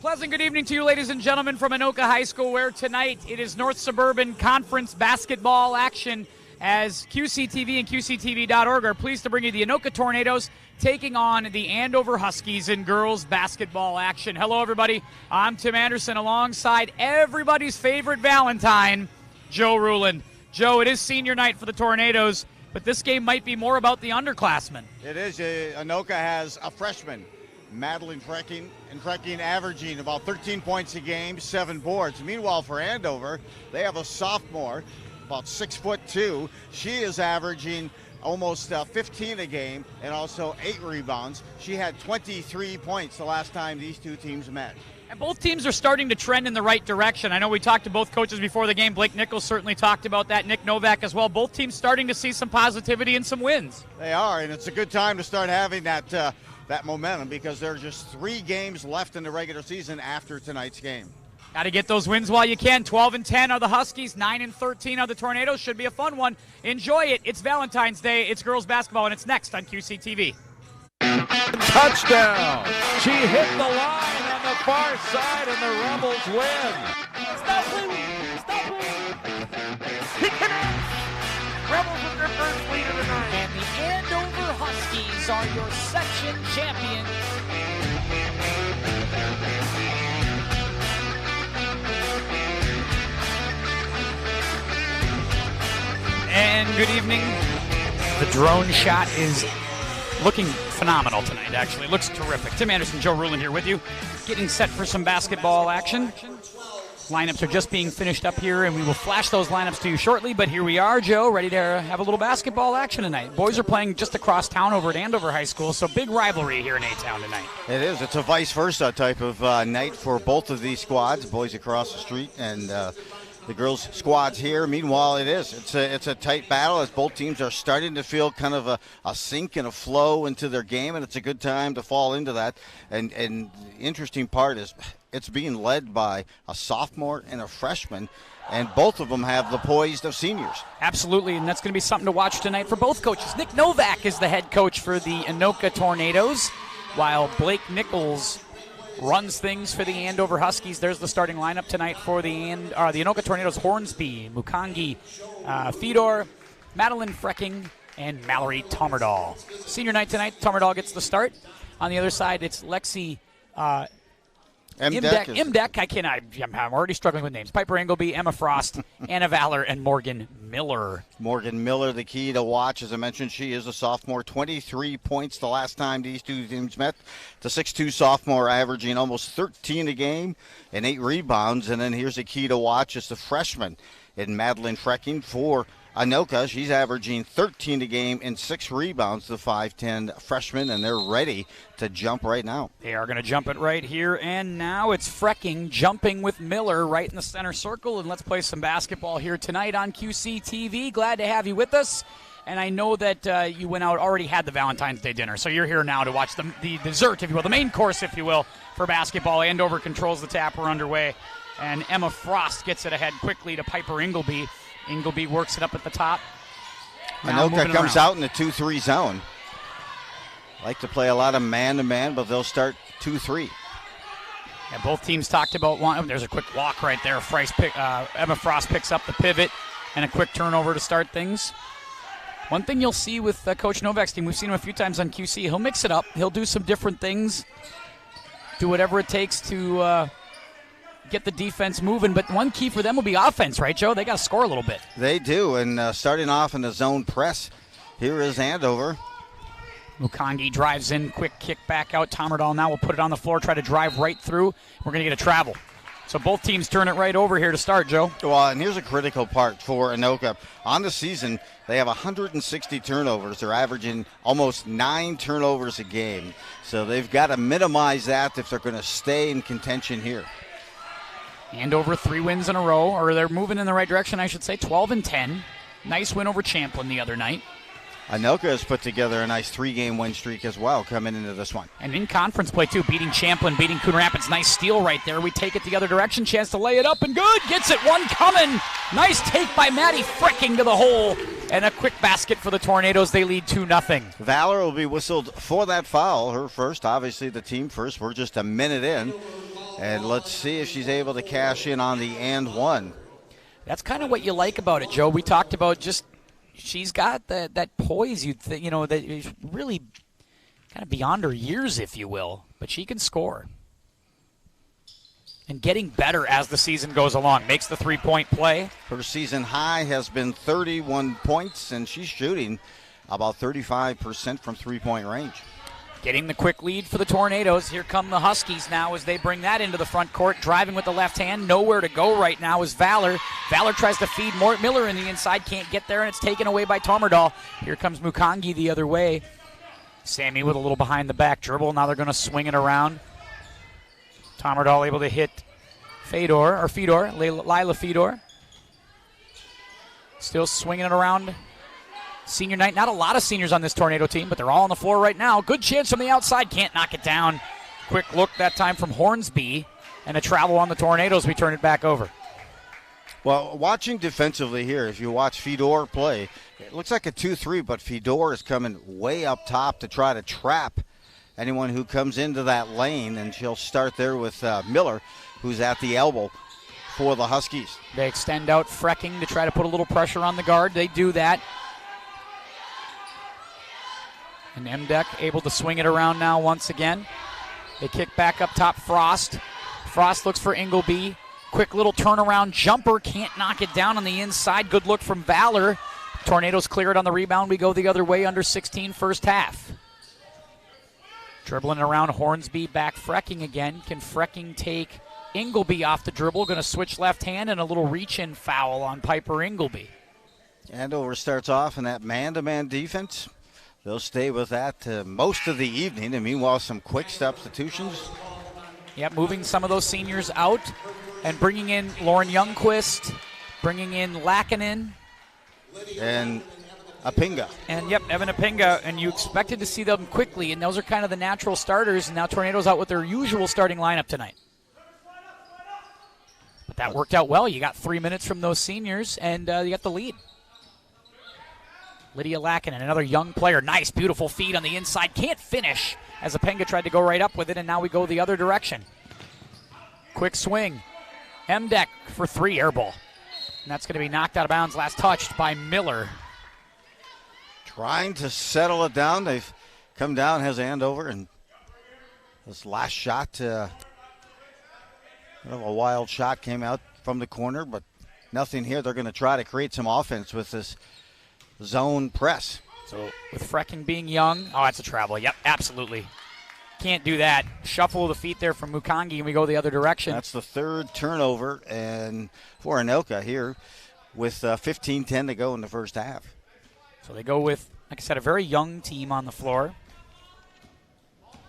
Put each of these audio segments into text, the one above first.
Pleasant good evening to you, ladies and gentlemen, from Anoka High School, where tonight it is North Suburban Conference basketball action as QCTV and QCTV.org are pleased to bring you the Anoka Tornadoes taking on the Andover Huskies in girls basketball action. Hello, everybody. I'm Tim Anderson alongside everybody's favorite Valentine, Joe Ruland. Joe, it is senior night for the Tornadoes, but this game might be more about the underclassmen. It is. Anoka has a freshman, Madeline Frecking, averaging about 13 points a game, 7 boards. Meanwhile, for Andover, they have a sophomore, about 6'2". She is averaging almost 15 a game and also 8 rebounds. She had 23 points the last time these two teams met. And both teams are starting to trend in the right direction. I know we talked to both coaches before the game. Blake Nichols certainly talked about that. Nick Novak as well. Both teams starting to see some positivity and some wins. They are, and it's a good time to start having that momentum because there are just 3 games left in the regular season after tonight's game. Got to get those wins while you can. 12-10 are the Huskies. 9-13 are the Tornadoes. Should be a fun one. Enjoy it. It's Valentine's Day. It's girls basketball, and it's next on QCTV. Touchdown! She hit the line on the far side, and the Rebels win. Stop bleeding! Stop bleeding! He connects! Rebels with their first lead of the night. And the Andover Huskies are your section champions. And good evening. The drone shot is looking phenomenal tonight, actually. It looks terrific. Tim Anderson, Joe Ruland here with you, getting set for some basketball action. Lineups are just being finished up here, and we will flash those lineups to you shortly. But here we are, Joe, ready to have a little basketball action tonight. Boys are playing just across town over at Andover High School, so big rivalry here in A-Town tonight. It is. It's a vice versa type of night for both of these squads, boys across the street and the girls' squads here. Meanwhile, it's a tight battle as both teams are starting to feel kind of a sink and a flow into their game, and it's a good time to fall into that. And the interesting part is it's being led by a sophomore and a freshman, and both of them have the poise of seniors. Absolutely, and that's going to be something to watch tonight for both coaches. Nick Novak is the head coach for the Anoka Tornadoes, while Blake Nichols runs things for the Andover Huskies. There's the starting lineup tonight for the Anoka Tornadoes: Hornsby, Mukangi, Fedor, Madeline Frecking, and Mallory Tommerdahl. Senior night tonight, Tommerdahl gets the start. On the other side, it's Lexi Imdeck. I'm already struggling with names. Piper Engleby, Emma Frost, Anna Valor, and Morgan Miller. Morgan Miller, the key to watch. As I mentioned, she is a sophomore. 23 points the last time these two teams met. The 6'2 sophomore averaging almost 13 a game and 8 rebounds. And then here's a key to watch. It's the freshman in Madeline Frecking for Anoka. She's averaging 13 a game and 6 rebounds, the 5'10 freshman, and they're ready to jump right now. They are going to jump it right here and now. It's Frecking jumping with Miller right in the center circle, and let's play some basketball here tonight on QCTV. Glad to have you with us. And I know that you went out, already had the Valentine's Day dinner, so you're here now to watch the dessert, if you will, the main course, if you will, for basketball. Andover controls the tap. We're underway, and Emma Frost gets it ahead quickly to Piper Engleby. Engleby works it up at the top. Anoka comes out in the 2-3 zone. Like to play a lot of man-to-man, but they'll start 2-3. Yeah, both teams talked about one. Oh, there's a quick walk right there. Emma Frost picks up the pivot and a quick turnover to start things. One thing you'll see with Coach Novak's team, we've seen him a few times on QC, he'll mix it up. He'll do some different things, do whatever it takes to get the defense moving, but one key for them will be offense, right, Joe? They got to score a little bit. They do, and starting off in the zone press, here is Andover. Mukangi drives in, quick kick back out. Tommerdahl now will put it on the floor, try to drive right through. We're going to get a travel. So both teams turn it right over here to start, Joe. Well, and here's a critical part for Anoka. On the season, they have 160 turnovers. They're averaging almost 9 turnovers a game. So they've got to minimize that if they're going to stay in contention here. Andover 3 wins in a row, or they're moving in the right direction, I should say. 12-10. Nice win over Champlin the other night. Anoka has put together a nice 3-game win streak as well coming into this one. And in conference play, too, beating Champlin, beating Coon Rapids. Nice steal right there. We take it the other direction. Chance to lay it up, and good. Gets it. One coming. Nice take by Maddie Frecking to the hole. And a quick basket for the Tornadoes. They lead 2-0. Valor will be whistled for that foul. Her first, obviously the team first. We're just a minute in. And let's see if she's able to cash in on the and one. That's kind of what you like about it, Joe. We talked about just she's got that poise. You'd think, that is really kind of beyond her years, if you will. But she can score. And getting better as the season goes along. Makes the three-point play. Her season high has been 31 points, and she's shooting about 35% from three-point range. Getting the quick lead for the Tornadoes. Here come the Huskies now as they bring that into the front court. Driving with the left hand. Nowhere to go right now is Valor. Valor tries to feed Miller in the inside. Can't get there, and it's taken away by Tomerdal. Here comes Mukongi the other way. Sammy with a little behind-the-back dribble. Now they're going to swing it around. Tomerdal able to hit Lila Fedor. Still swinging it around. Senior night. Not a lot of seniors on this Tornado team, but they're all on the floor right now. Good chance from the outside. Can't knock it down. Quick look that time from Hornsby. And a travel on the Tornadoes. We turn it back over. Well, watching defensively here, if you watch Fedor play, it looks like a 2-3, but Fedor is coming way up top to try to trap anyone who comes into that lane, and she'll start there with Miller, who's at the elbow for the Huskies. They extend out Frecking to try to put a little pressure on the guard. They do that. And Mdek able to swing it around now once again. They kick back up top, Frost. Frost looks for Ingleby. Quick little turnaround jumper. Can't knock it down on the inside. Good look from Valor. Tornadoes clear it on the rebound. We go the other way, under 16 first half. Dribbling around Hornsby, back Frecking again. Can Frecking take Ingleby off the dribble? Going to switch left hand, and a little reach-in foul on Piper Ingleby. Andover starts off in that man-to-man defense. They'll stay with that most of the evening, and meanwhile some quick substitutions. Yep, moving some of those seniors out and bringing in Lauren Youngquist, bringing in Lackinen. And Apinga. And, Evan Apinga, and you expected to see them quickly, and those are kind of the natural starters, and now Tornadoes out with their usual starting lineup tonight. But that worked out well. You got 3 minutes from those seniors, and you got the lead. Lydia Lackinen, another young player. Nice, beautiful feed on the inside. Can't finish as Apinga tried to go right up with it, and now we go the other direction. Quick swing. Mdek for three, air ball. And that's going to be knocked out of bounds, last touched by Miller. Trying to settle it down. They've come down, has Andover, and this last shot, kind of a wild shot came out from the corner, but nothing here. They're going to try to create some offense with this zone press. So with Frecking being young, that's a travel. Yep, absolutely. Can't do that. Shuffle of the feet there from Mukongi, and we go the other direction. That's the third turnover, and for Anoka here with 15-10 to go in the first half. So they go with, like I said, a very young team on the floor.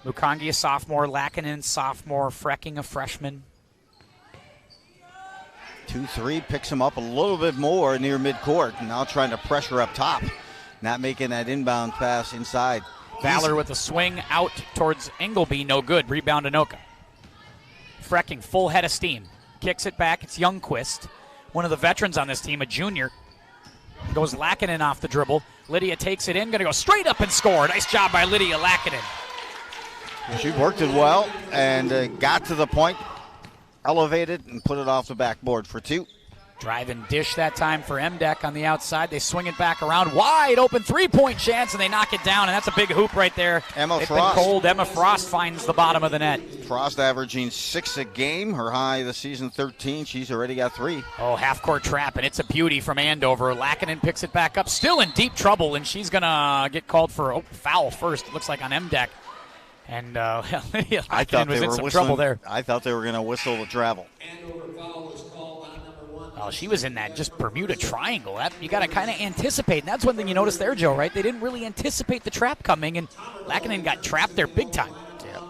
Mukongi, a sophomore. Lackinen, sophomore. Frecking, a freshman. 2-3 picks him up a little bit more near midcourt. Now trying to pressure up top. Not making that inbound pass inside. Valor with a swing out towards Ingleby. No good. Rebound Anoka. Frecking, full head of steam. Kicks it back. It's Youngquist. One of the veterans on this team, a junior. Goes Lackinen off the dribble. Lydia takes it in. Going to go straight up and score. Nice job by Lydia Lackinen. She worked it well and got to the point. Elevated and put it off the backboard for two. Drive and dish that time for Mdek on the outside. They swing it back around. Wide open three-point chance, and they knock it down, and that's a big hoop right there. Emma They've Frost. Been cold. Emma Frost finds the bottom of the net. Frost averaging 6 a game. Her high this season, 13. She's already got 3. Oh, half-court trap, and it's a beauty from Andover. Lackinen picks it back up. Still in deep trouble, and she's going to get called for foul first, it looks like, on Mdek. And I thought they were trouble there. I thought they were going to whistle the travel. Oh, she was in that just Bermuda Triangle. You got to kind of anticipate, and that's one thing you notice there, Joe, right? They didn't really anticipate the trap coming, and Lackinen got trapped there big time. Yeah.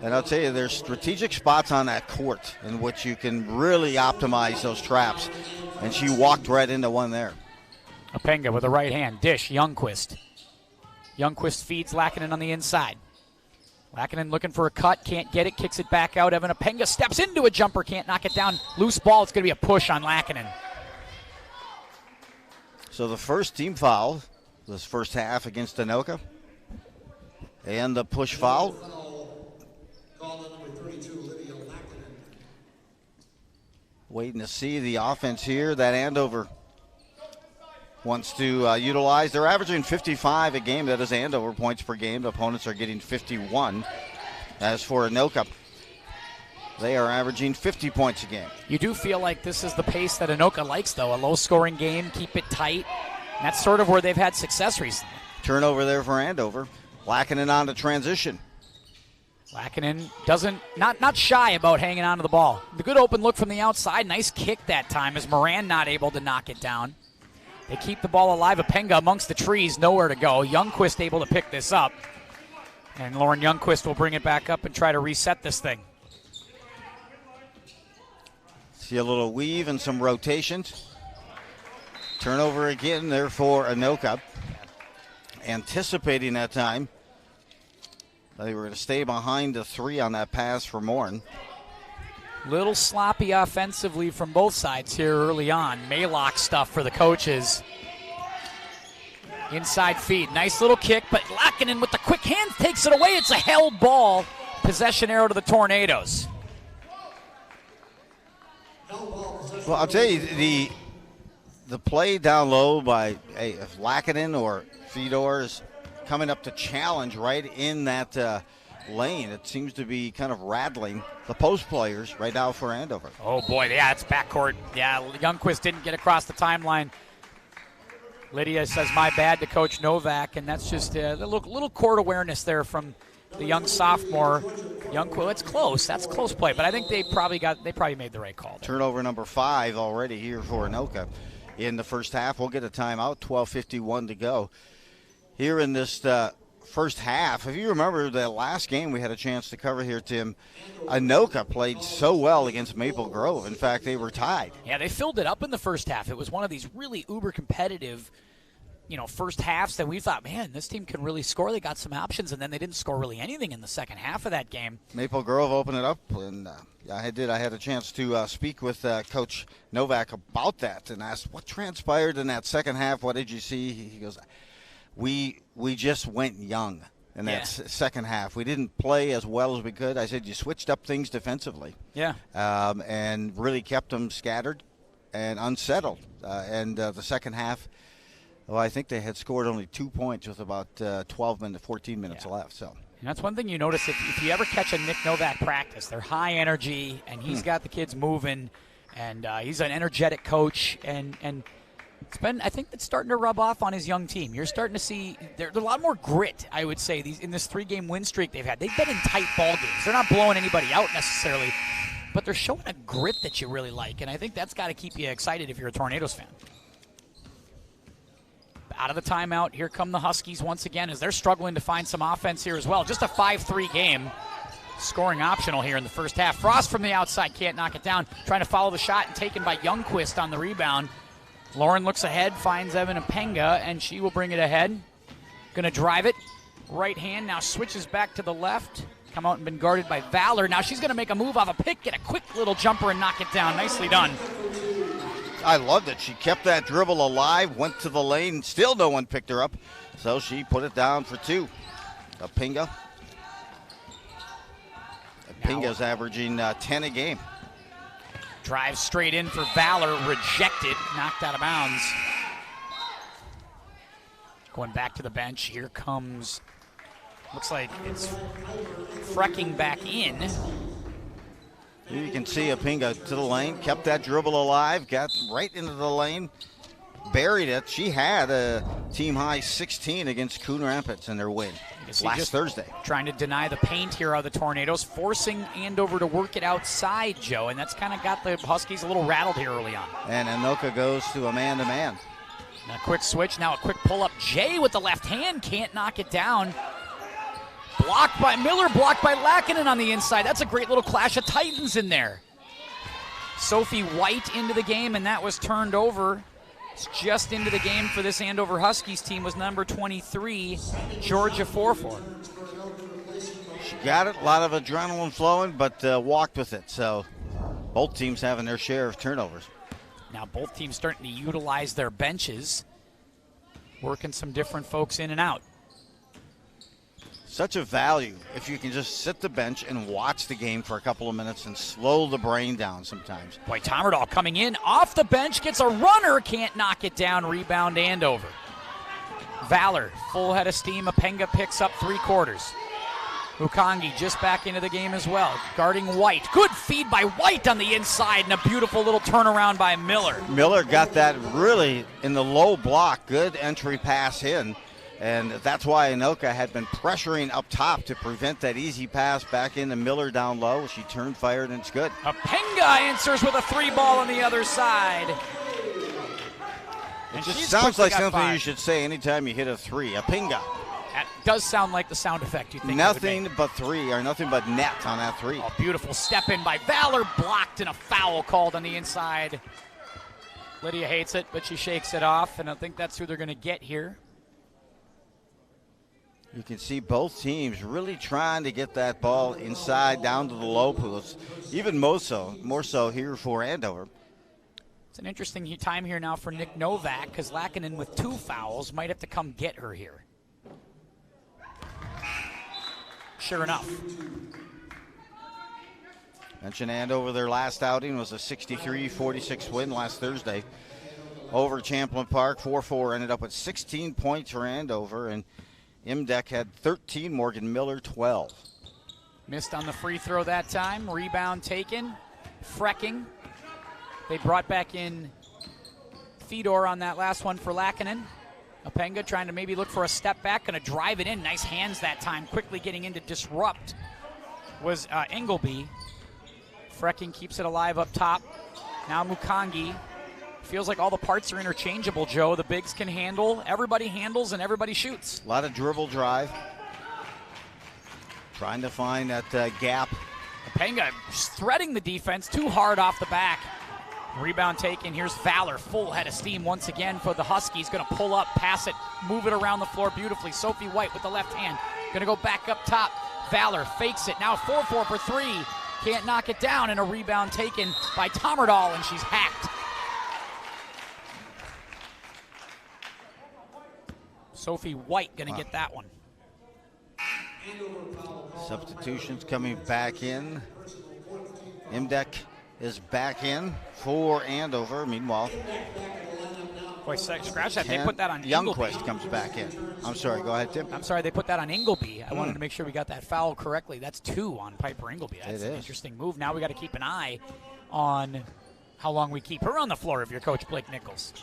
And I'll tell you, there's strategic spots on that court in which you can really optimize those traps, and she walked right into one there. Apinga with a right hand. Dish, Youngquist. Youngquist feeds Lackinen on the inside. Lackinen looking for a cut, can't get it, kicks it back out. Evan Apinga steps into a jumper, can't knock it down. Loose ball, it's going to be a push on Lackinen. So the first team foul, this first half against Anoka. And the push foul. waiting to see the offense here that Andover wants to utilize. They're averaging 55 a game. That is Andover points per game. The opponents are getting 51. As for Anoka, they are averaging 50 points a game. You do feel like this is the pace that Anoka likes, though. A low-scoring game, keep it tight. And that's sort of where they've had success recently. Turnover there for Andover. Lackinen on to transition. Lackinen not shy about hanging on to the ball. The good open look from the outside. Nice kick that time as Moran not able to knock it down. They keep the ball alive. Apenga amongst the trees, nowhere to go. Youngquist able to pick this up. And Lauren Youngquist will bring it back up and try to reset this thing. See a little weave and some rotations. Turnover again there for Anoka. Anticipating that time. They were going to stay behind the 3 on that pass for Morin. Little sloppy offensively from both sides here early on. Maylock stuff for the coaches. Inside feed. Nice little kick, but Lackinen with the quick hands takes it away. It's a held ball. Possession arrow to the Tornadoes. Well, I'll tell you, the play down low by Lackinen or Fedor is coming up to challenge right in that lane. It seems to be kind of rattling the post players right now for Andover. Oh, boy, yeah, it's backcourt. Yeah, Youngquist didn't get across the timeline. Lydia says, my bad to Coach Novak, and that's just a little court awareness there from the young sophomore. Youngquist, it's close. That's close play, but I think they probably made the right call there. Turnover number 5 already here for Anoka in the first half. We'll get a timeout, 12:51 to go. Here in this first half, if you remember the last game we had a chance to cover here, Tim, Anoka played so well against Maple Grove. In fact, they were tied. Yeah, they filled it up in the first half. It was one of these really uber competitive, first halves that we thought, man, this team can really score. They got some options, and then they didn't score really anything in the second half of that game. Maple Grove opened it up, and I had a chance to speak with Coach Novak about that and asked what transpired in that second half. What did you see? He goes, we just went young in that second half. We didn't play as well as we could. I said you switched up things defensively. Yeah. And really kept them scattered and unsettled. And the second half, well, I think they had scored only 2 points with about 14 minutes left. So. And that's one thing you notice if you ever catch a Nick Novak practice. They're high energy, and he's got the kids moving, and he's an energetic coach, and I think it's starting to rub off on his young team. You're starting to see there's a lot more grit, I would say, in this 3-game win streak they've had. They've been in tight ball games. They're not blowing anybody out necessarily, but they're showing a grit that you really like, and I think that's got to keep you excited if you're a Tornadoes fan. Out of the timeout, here come the Huskies once again as they're struggling to find some offense here as well. Just a 5-3 game. Scoring optional here in the first half. Frost from the outside can't knock it down. Trying to follow the shot and taken by Youngquist on the rebound. Lauren looks ahead, finds Evan Apenga, and she will bring it ahead. Going to drive it. Right hand now switches back to the left. Come out and been guarded by Valor. Now she's going to make a move off a pick, get a quick little jumper and knock it down. Nicely done. I loved it. She kept that dribble alive, went to the lane. Still no one picked her up, so she put it down for 2. Apenga's averaging 10 a game. Drive straight in for Valor, rejected, knocked out of bounds. Going back to the bench, here comes, looks like it's Frecking back in. Here you can see Apenga to the lane, kept that dribble alive, got right into the lane, buried it. She had a team-high 16 against Coon Rapids in their win last Thursday. Trying to deny the paint here are the Tornadoes, forcing Andover to work it outside, Joe, and that's kind of got the Huskies a little rattled here early on. And Anoka goes to a man-to-man. A quick switch, now a quick pull-up. Jay with the left hand, can't knock it down. Blocked by Miller, blocked by Lackinen on the inside. That's a great little clash of titans in there. Sophie White into the game, and that was turned over. It's just into the game for this Andover Huskies team was number 23, Georgia Forfor. She got it, a lot of adrenaline flowing, but walked with it. So both teams having their share of turnovers. Now both teams starting to utilize their benches, working some different folks in and out. such a value if you can just sit the bench and watch the game for a couple of minutes and slow the brain down sometimes. Boy, Tomerdahl coming in off the bench, gets a runner, can't knock it down, rebound Andover. Valor, full head of steam, Apenga picks up 3/4. Mukangi just back into the game as well, guarding White. Good feed by White on the inside, and a beautiful little turnaround by Miller. Miller got that really in the low block, good entry pass in, and that's why Anoka had been pressuring up top to prevent that easy pass back into Miller down low. She turned, fired, and it's good. Apenga answers with a 3-ball on the other side. It just sounds like something you should say anytime you hit a 3. Apenga. That does sound like the sound effect you think. Nothing but 3, or nothing but net on that 3. Oh, beautiful step in by Valor, blocked, and a foul called on the inside. Lydia hates it, but she shakes it off, and I think that's who they're going to get here. You can see both teams really trying to get that ball inside down to the low post, even more so here for Andover. It's an interesting time here now for Nick Novak, because Lackinen with 2 fouls might have to come get her here. Sure enough. Mentioned Andover, their last outing was a 63-46 win last Thursday over Champlain Park. 4-4 ended up with 16 points for Andover, and Imdek had 13, Morgan Miller 12. Missed on the free throw that time. Rebound taken. Frecking. They brought back in Fedor on that last one for Lackinen. Apenga trying to maybe look for a step back, going to drive it in. Nice hands that time, quickly getting in to disrupt was Engelby. Frecking keeps it alive up top. Now Mukangi. Feels like all the parts are interchangeable, Joe. The bigs can handle, everybody handles, and everybody shoots. A lot of dribble drive. Trying to find that gap. Apenga threading the defense too hard off the back. Rebound taken. Here's Valor, full head of steam once again for the Huskies. Going to pull up, pass it, move it around the floor beautifully. Sophie White with the left hand. Going to go back up top. Valor fakes it. Now 4-4 for 3. Can't knock it down, and a rebound taken by Tomerdahl, and she's hacked. Sophie White going to get that one. Substitutions coming back in. Imdek is back in for Andover. Meanwhile, boy, scratch that. They put that on Youngquist comes back in. I'm sorry, go ahead, Tim. I'm sorry, they put that on Ingleby. I wanted to make sure we got that foul correctly. That's 2 on Piper Ingleby. That's an interesting move. Now we got to keep an eye on how long we keep her on the floor if you're Coach Blake Nichols.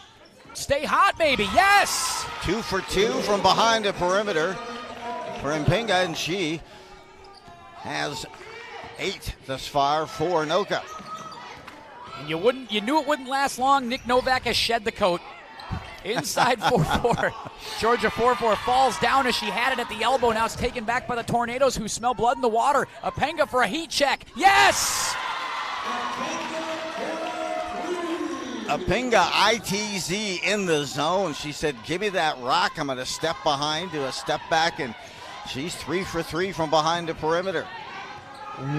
Stay hot, baby. Yes! 2 for 2 from behind the perimeter for Apenga, and she has 8 thus far for Anoka. And you knew it wouldn't last long. Nick Novak has shed the coat. Inside 4-4. Georgia 4-4 falls down as she had it at the elbow. Now it's taken back by the Tornadoes, who smell blood in the water. Apenga for a heat check. Yes! Apenga ITZ in the zone. She said, give me that rock. I'm going to step behind, do a step back, and she's 3 for 3 from behind the perimeter.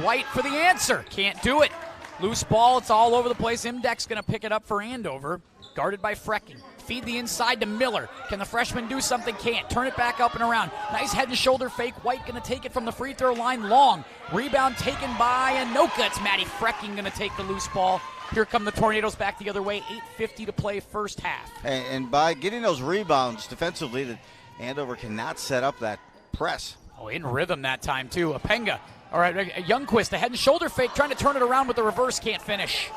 White for the answer. Can't do it. Loose ball. It's all over the place. Imdek's going to pick it up for Andover. Guarded by Frecking. Feed the inside to Miller. Can the freshman do something? Can't. Turn it back up and around. Nice head and shoulder fake. White going to take it from the free throw line long. Rebound taken by Anoka. It's Maddie Frecking going to take the loose ball. Here come the Tornadoes back the other way. 8:50 to play first half. And by getting those rebounds defensively, that Andover cannot set up that press. Oh, in rhythm that time, too. Apenga. All right, Youngquist, the head and shoulder fake, trying to turn it around with the reverse, can't finish.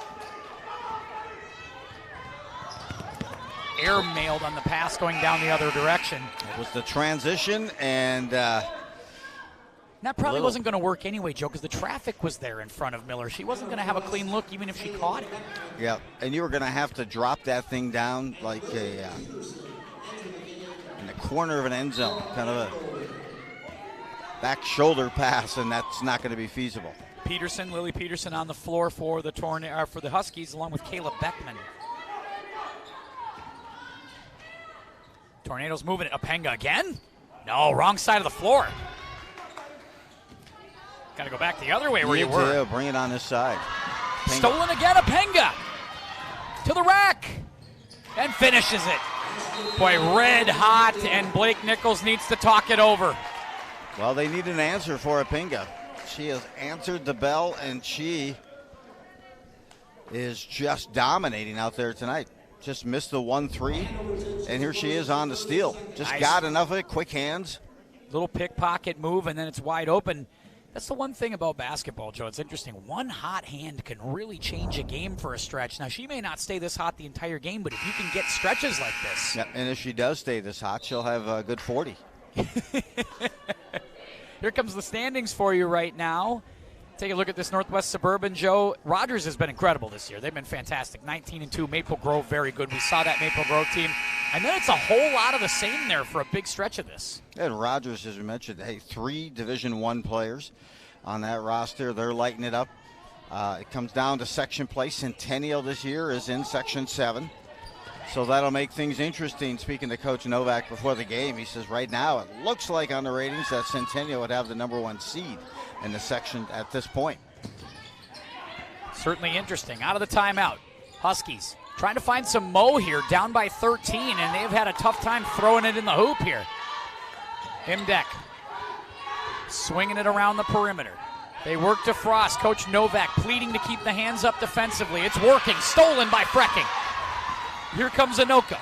Air mailed on the pass going down the other direction. It was the transition, and that probably wasn't going to work anyway, Joe, because the traffic was there in front of Miller. She wasn't going to have a clean look even if she caught it. Yeah, and you were going to have to drop that thing down like in the corner of an end zone, kind of a back shoulder pass, and that's not going to be feasible. Peterson, Lily Peterson on the floor for the for the Huskies, along with Kayla Beckman. Tornadoes moving it. Apenga again? No, wrong side of the floor. Got to go back the other way where you were. Yeah, bring it on this side. Apenga. Stolen again, Apenga. To the rack. And finishes it. Boy, red hot, and Blake Nichols needs to talk it over. Well, they need an answer for Apinga. She has answered the bell, and she is just dominating out there tonight. Just missed the 1-3, and here she is on the steal. Just Nice. got enough of it, quick hands. Little pickpocket move, and then it's wide open. That's the one thing about basketball, Joe. It's interesting. One hot hand can really change a game for a stretch. Now, she may not stay this hot the entire game, but if you can get stretches like this. Yeah, and if she does stay this hot, she'll have a good 40. Here comes the standings for you right now. Take a look at this Northwest Suburban, Joe. Rogers has been incredible this year. They've been fantastic. 19-2. Maple Grove, very good. We saw that Maple Grove team. And then it's a whole lot of the same there for a big stretch of this. And Rogers, as we mentioned, hey, 3 Division I players on that roster. They're lighting it up. It comes down to section play. Centennial this year is in Section 7. So that'll make things interesting. Speaking to Coach Novak before the game, he says right now it looks like on the ratings that Centennial would have the #1 seed in the section at this point. Certainly interesting. Out of the timeout, Huskies trying to find some mo here, down by 13, and they've had a tough time throwing it in the hoop here. Imdek swinging it around the perimeter. They work to Frost. Coach Novak pleading to keep the hands up defensively. It's working. Stolen by Frecking. Here comes Anoka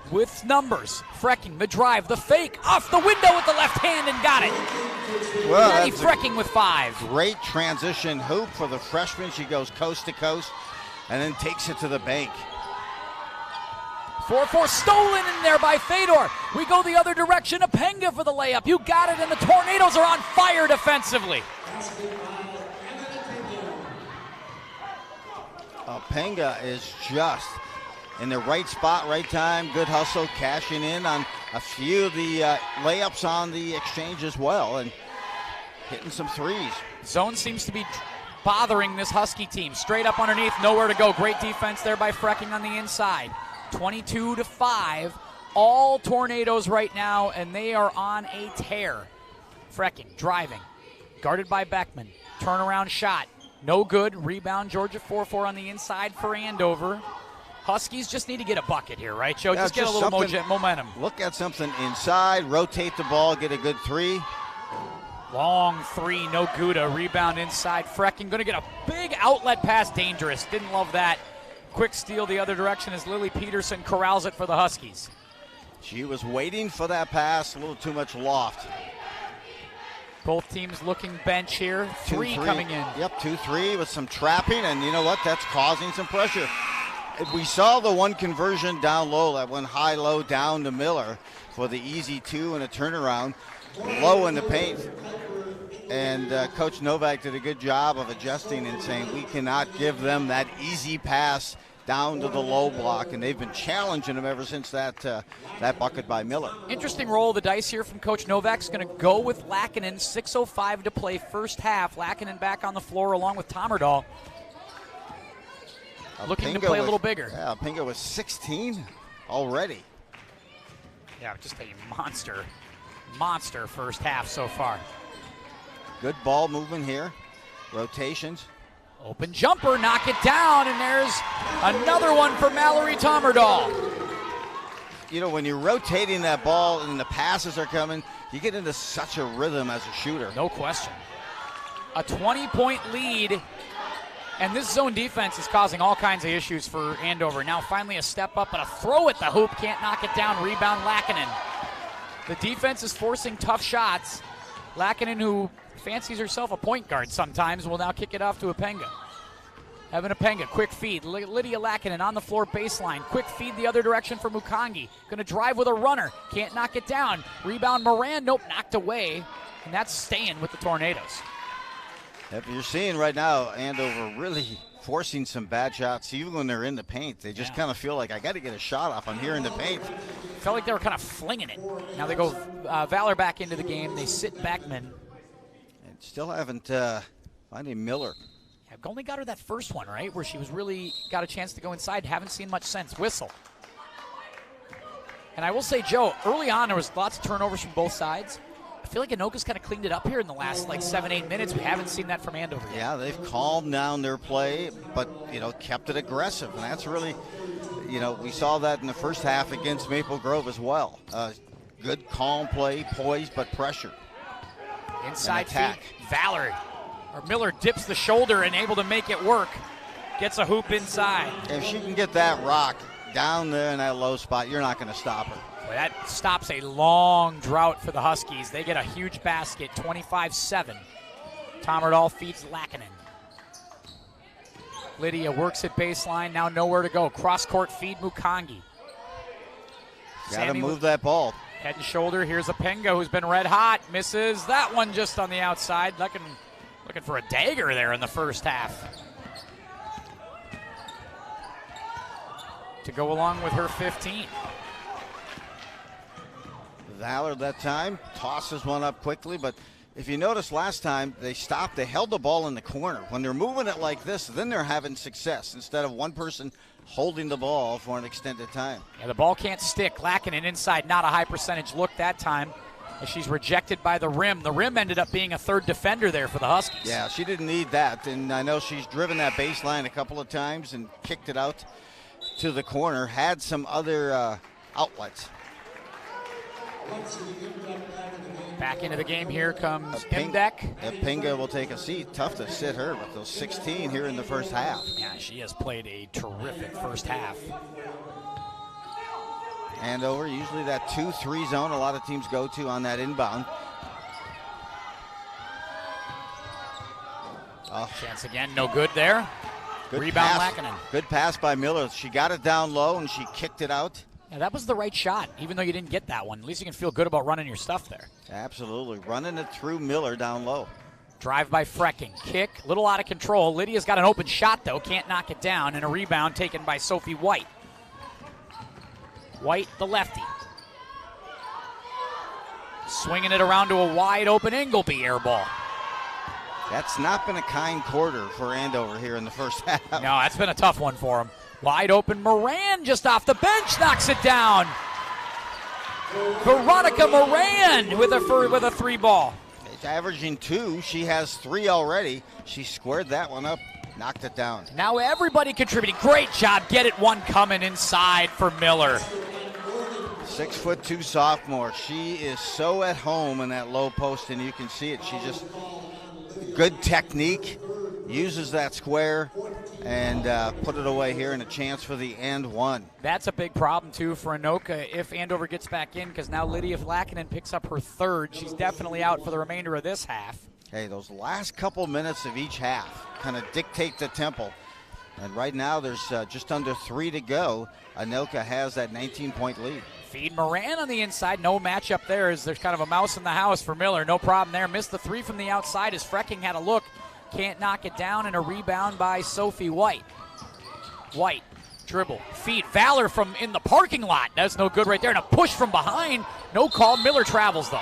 with numbers. Frecking, the drive, the fake, off the window with the left hand and got it. Well, Maddie that's Frecking with 5. great transition hoop for the freshman. She goes coast to coast and then takes it to the bank. 4-4 stolen in there by Fedor. We go the other direction. Apenga for the layup. You got it, and the Tornadoes are on fire defensively. Penga is just in the right spot, right time. Good hustle, cashing in on a few of the layups on the exchange as well, and hitting some threes. Zone seems to be bothering this Husky team. Straight up underneath, nowhere to go. Great defense there by Frecking on the inside. 22-5. All Tornadoes right now, and they are on a tear. Frecking driving, guarded by Beckman. Turnaround shot, no good. Rebound, Georgia 4-4 on the inside for Andover. Huskies just need to get a bucket here, right, Joe? Yeah, just get a little momentum. Look at something inside, rotate the ball, get a good 3. Long 3, no good. A rebound inside. Frecking going to get a big outlet pass. Dangerous. Didn't love that. Quick steal the other direction as Lily Peterson corrals it for the Huskies. She was waiting for that pass, a little too much loft. Both teams looking bench here. 3 coming in. Yep, 2-3 with some trapping, and you know what? That's causing some pressure. We saw the one conversion down low, that one high-low down to Miller for the easy 2 and a turnaround, low in the paint. And Coach Novak did a good job of adjusting and saying we cannot give them that easy pass down to the low block, and they've been challenging them ever since that bucket by Miller. Interesting roll of the dice here from Coach Novak's going to go with Lackinen. 6:05 to play first half. Lackinen back on the floor along with Tommerdahl. Looking to play a little bigger. Yeah, Pinga was 16 already. Yeah, just a monster first half so far. Good ball movement here. Rotations. Open jumper, knock it down, and there's another one for Mallory Tommerdahl. You know, when you're rotating that ball and the passes are coming, you get into such a rhythm as a shooter. No question. A 20-point lead, and this zone defense is causing all kinds of issues for Andover. Now finally a step up, but a throw at the hoop, can't knock it down. Rebound Lackinen. The defense is forcing tough shots. Lackinen, who fancies herself a point guard sometimes, will now kick it off to Apenga. Evan Apenga, quick feed. Lydia Lackinen on the floor baseline. Quick feed the other direction for Mukongi. Going to drive with a runner. Can't knock it down. Rebound Moran. Nope, knocked away. And that's staying with the Tornadoes. If you're seeing right now, Andover really forcing some bad shots, even when they're in the paint. They just kind of feel like, I got to get a shot off. I'm here in the paint. Felt like they were kind of flinging it. Now they go Valor back into the game. They sit Beckman. And still haven't finding Miller. Yeah, only got her that first one, right, where she was really got a chance to go inside. Haven't seen much since. Whistle. And I will say, Joe, early on there was lots of turnovers from both sides. I feel like Anoka's kind of cleaned it up here in the last 7-8 minutes. We haven't seen that from Andover yet. Yeah, they've calmed down their play, but kept it aggressive, and that's really, we saw that in the first half against Maple Grove as well. Good calm play, poised but pressure. Inside feed, Valerie. Or Miller dips the shoulder and able to make it work. Gets a hoop inside. If she can get that rock down there in that low spot, you're not going to stop her. Well, that stops a long drought for the Huskies. They get a huge basket, 25-7. Tomerdal feeds Lackinen. Lydia works at baseline, now nowhere to go. Cross-court feed Mukongi. Got to move that ball. Head and shoulder, here's Apenga, who's been red hot. Misses that one just on the outside. Looking for a dagger there in the first half. To go along with her 15. Valor that time tosses one up quickly, but if you notice last time, they stopped, they held the ball in the corner. When they're moving it like this, then they're having success instead of one person holding the ball for an extended time. Yeah, the ball can't stick. Lackinen inside, not a high percentage look that time, as she's rejected by the rim. The rim ended up being a third defender there for the Huskies. Yeah, she didn't need that, and I know she's driven that baseline a couple of times and kicked it out to the corner, had some other outlets. Back into the game here comes Imdek. Apenga will take a seat. Tough to sit her with those 16 here in the first half. Yeah, she has played a terrific first half. Andover, usually that 2-3 zone a lot of teams go to on that inbound. Chance again, no good there. Good Rebound, pass. Lackinen. Good pass by Miller. She got it down low and she kicked it out. Yeah, that was the right shot, even though you didn't get that one. At least you can feel good about running your stuff there. Absolutely. Running it through Miller down low. Drive by Frecking. Kick, a little out of control. Lydia's got an open shot, though. Can't knock it down. And a rebound taken by Sophie White. White, the lefty. Swinging it around to a wide open Ingleby air ball. That's not been a kind quarter for Andover here in the first half. No, that's been a tough one for him. Wide open Moran just off the bench, knocks it down. Veronica Moran with a three ball. It's averaging 2. She has 3 already. She squared that one up, knocked it down. Now everybody contributing. Great job. Get it one coming inside for Miller. 6'2" sophomore. She is so at home in that low post, and you can see it. She just good technique, uses that square, and put it away here, and a chance for the and one. That's a big problem, too, for Anoka if Andover gets back in, because now Lydia Lackinen picks up her third. She's definitely out for the remainder of this half. Hey, those last couple minutes of each half kind of dictate the tempo. And right now there's just under 3 to go. Anoka has that 19-point lead. Feed Moran on the inside. No matchup there as there's kind of a mouse in the house for Miller. No problem there. Missed the 3 from the outside as Frecking had a look. Can't knock it down, and a rebound by Sophie White. White, dribble, feed. Valor from in the parking lot. That's no good right there. And a push from behind. No call. Miller travels, though.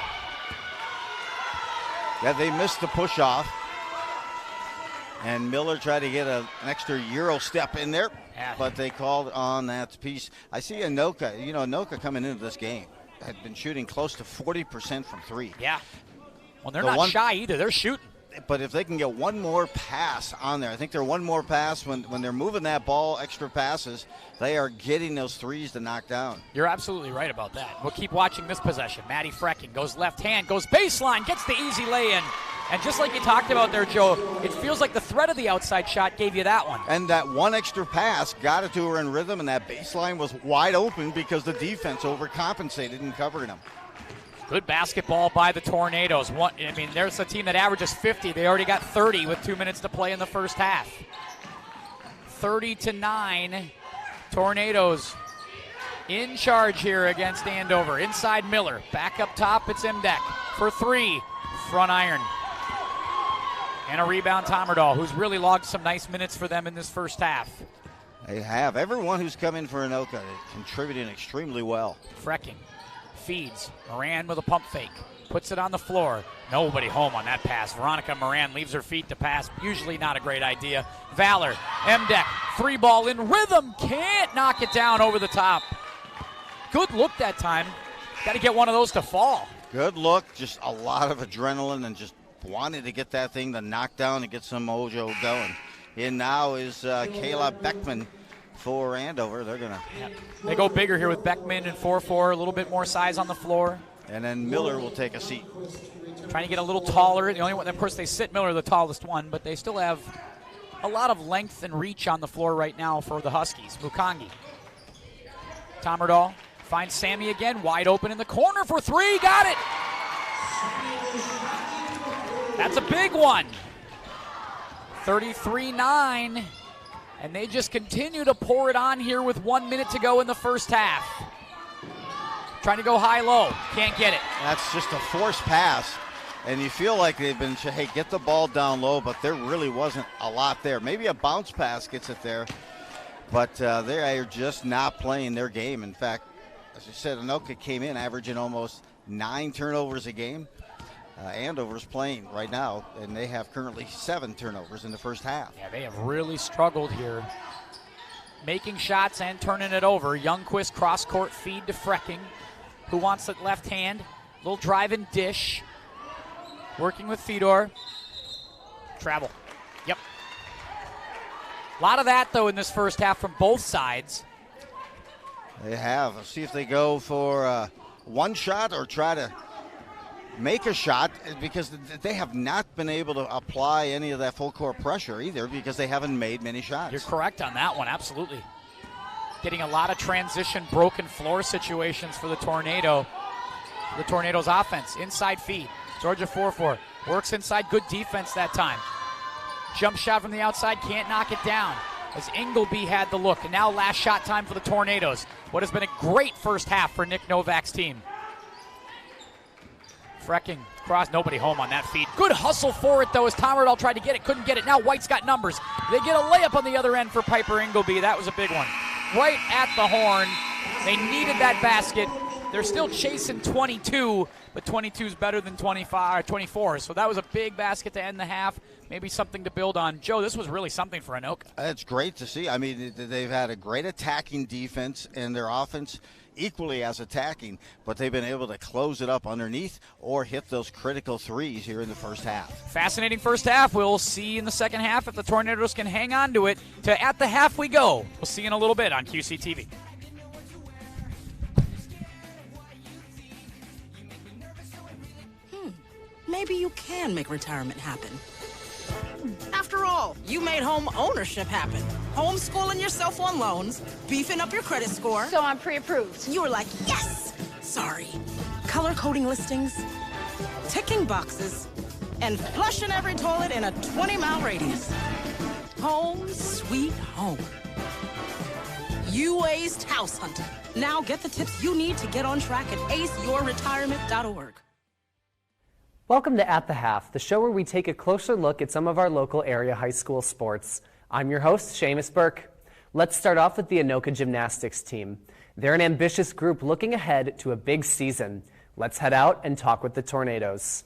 Yeah, they missed the push off. And Miller tried to get an extra Euro step in there, but they called on that piece. I see Anoka. You know, Anoka coming into this game had been shooting close to 40% from 3. Yeah. Well, they're not shy either. They're shooting. But if they can get one more pass on there, I think they're one more pass when they're moving that ball, extra passes, they are getting those threes to knock down. You're absolutely right about that. We'll keep watching this possession. Maddie Frecking goes left hand, goes baseline, gets the easy lay-in. And just like you talked about there, Joe, it feels like the threat of the outside shot gave you that one. And that one extra pass got it to her in rhythm, and that baseline was wide open because the defense overcompensated in covering them. Good basketball by the Tornadoes. There's a team that averages 50. They already got 30 with 2 minutes to play in the first half. 30-9. Tornadoes in charge here against Andover. Inside Miller. Back up top, it's Imdek for 3. Front iron. And a rebound, Tomerdal, who's really logged some nice minutes for them in this first half. They have. Everyone who's come in for Anoka is contributing extremely well. Frecking feeds. Moran with a pump fake. Puts it on the floor. Nobody home on that pass. Veronica Moran leaves her feet to pass. Usually not a great idea. Valor, Imdek, 3 ball in rhythm. Can't knock it down over the top. Good look that time. Got to get one of those to fall. Good look. Just a lot of adrenaline and just wanted to get that thing to knock down and get some mojo going. In now is Kayla Beckman for Andover. They go bigger here with Beckman and 4-4, a little bit more size on the floor. And then Miller will take a seat. trying to get a little taller. The only one, of course, they sit Miller, the tallest one, but they still have a lot of length and reach on the floor right now for the Huskies. Mukongi. Tomerdahl finds Sammy again, wide open in the corner for three. Got it! That's a big one. 33-9. And they just continue to pour it on here with 1 minute to go in the first half. Trying to go high-low. Can't get it. That's just a forced pass. And you feel like they've been, hey, get the ball down low, but there really wasn't a lot there. Maybe a bounce pass gets it there, but they are just not playing their game. In fact, as you said, Anoka came in averaging almost 9 turnovers a game. Andover's playing right now, and they have currently 7 turnovers in the first half. Yeah, they have really struggled here, making shots and turning it over. Youngquist cross-court feed to Frecking, who wants it left hand. Little drive and dish. Working with Fedor. Travel. Yep. A lot of that, though, in this first half from both sides. They have. Let's see if they go for one shot or try to make a shot, because they have not been able to apply any of that full court pressure either, because they haven't made many shots. You're correct on that one, absolutely. Getting a lot of transition, broken floor situations for the Tornadoes' offense. Inside feed. Georgia 4-4. Works inside. Good defense that time. Jump shot from the outside. Can't knock it down, as Ingleby had the look. And now last shot time for the Tornadoes. What has been a great first half for Nick Novak's team. Frecking cross. Nobody home on that feed. Good hustle for it, though, as Tomerdahl tried to get it. Couldn't get it. Now White's got numbers. They get a layup on the other end for Piper Ingleby. That was a big one. Right at the horn. They needed that basket. They're still chasing 22, but 22 is better than 24. So that was a big basket to end the half. Maybe something to build on. Joe, this was really something for Anoka. It's great to see. I mean, they've had a great attacking defense, and their offense equally as attacking, but they've been able to close it up underneath or hit those critical threes here in the first half. Fascinating first half. We'll see in the second half if the Tornadoes can hang on to it. To at the half we go. We'll see in a little bit on QCTV. Maybe you can make retirement happen. After all, you made home ownership happen. Homeschooling yourself on loans, beefing up your credit score. So I'm pre-approved. You were like, yes! Sorry. Color coding listings, ticking boxes, and flushing every toilet in a 20-mile radius. Home sweet home. You aced house hunting. Now get the tips you need to get on track at aceyourretirement.org. Welcome to At the Half, the show where we take a closer look at some of our local area high school sports. I'm your host, Seamus Burke. Let's start off with the Anoka gymnastics team. They're an ambitious group looking ahead to a big season. Let's head out and talk with the Tornadoes.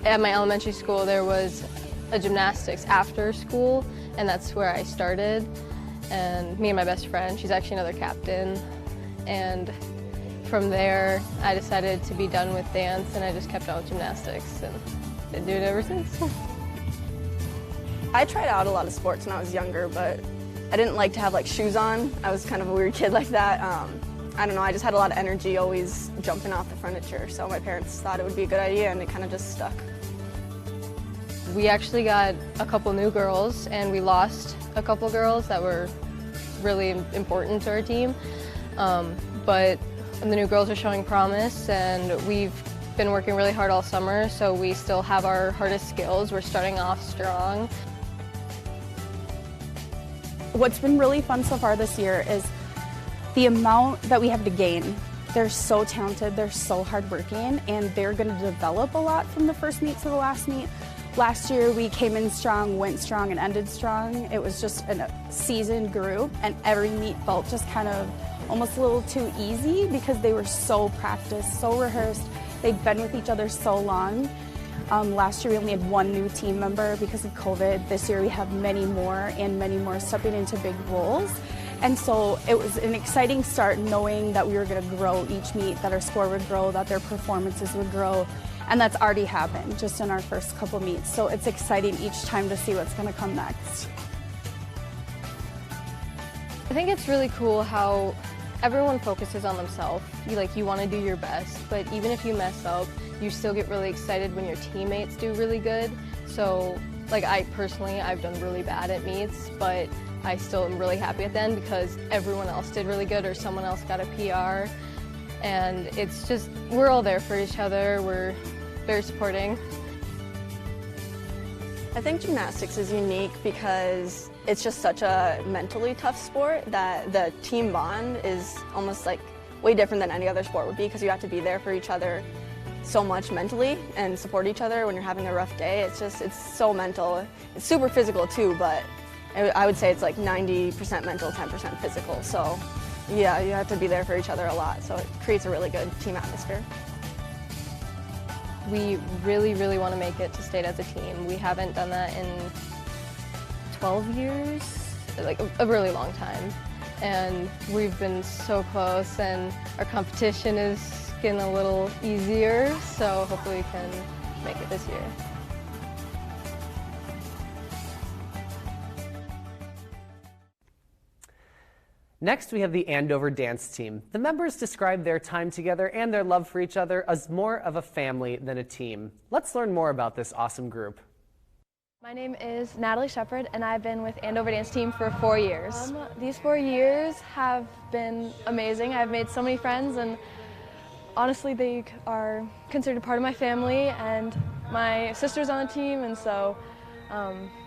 At my elementary school, there was a gymnastics after school, and that's where I started. And me and my best friend, she's actually another captain, and from there, I decided to be done with dance, and I just kept on with gymnastics, and been doing it ever since. I tried out a lot of sports when I was younger, but I didn't like to have shoes on. I was kind of a weird kid like that. I don't know, I just had a lot of energy always jumping off the furniture, so my parents thought it would be a good idea, and it kind of just stuck. We actually got a couple new girls, and we lost a couple girls that were really important to our team, but the new girls are showing promise, and we've been working really hard all summer, so we still have our hardest skills. We're starting off strong. What's been really fun so far this year is the amount that we have to gain. They're so talented, they're so hardworking, and they're going to develop a lot from the first meet to the last meet. Last year we came in strong, went strong, and ended strong. It was just a seasoned group, and every meet felt just kind of almost a little too easy because they were so practiced, so rehearsed. They'd been with each other so long. Last year we only had one new team member because of COVID. This year we have many more, and many more stepping into big roles. And so it was an exciting start, knowing that we were going to grow each meet, that our score would grow, that their performances would grow. And that's already happened just in our first couple meets. So it's exciting each time to see what's going to come next. I think it's really cool how everyone focuses on themselves. You want to do your best, but even if you mess up, you still get really excited when your teammates do really good. So I personally, I've done really bad at meets, but I still am really happy at the end because everyone else did really good or someone else got a PR. And it's just, we're all there for each other. We're very supporting. I think gymnastics is unique because it's just such a mentally tough sport that the team bond is almost way different than any other sport would be, because you have to be there for each other so much mentally and support each other when you're having a rough day. It's so mental. It's super physical too, but I would say it's 90% mental, 10% physical. So yeah, you have to be there for each other a lot. So it creates a really good team atmosphere. We really, really want to make it to state as a team. We haven't done that in 12 years, a really long time. And we've been so close, and our competition is getting a little easier, so hopefully we can make it this year. Next, we have the Andover dance team. The members describe their time together and their love for each other as more of a family than a team. Let's learn more about this awesome group. My name is Natalie Shepard, and I've been with Andover Dance Team for 4 years. These 4 years have been amazing. I've made so many friends, and honestly, they are considered part of my family, and my sister's on the team, and so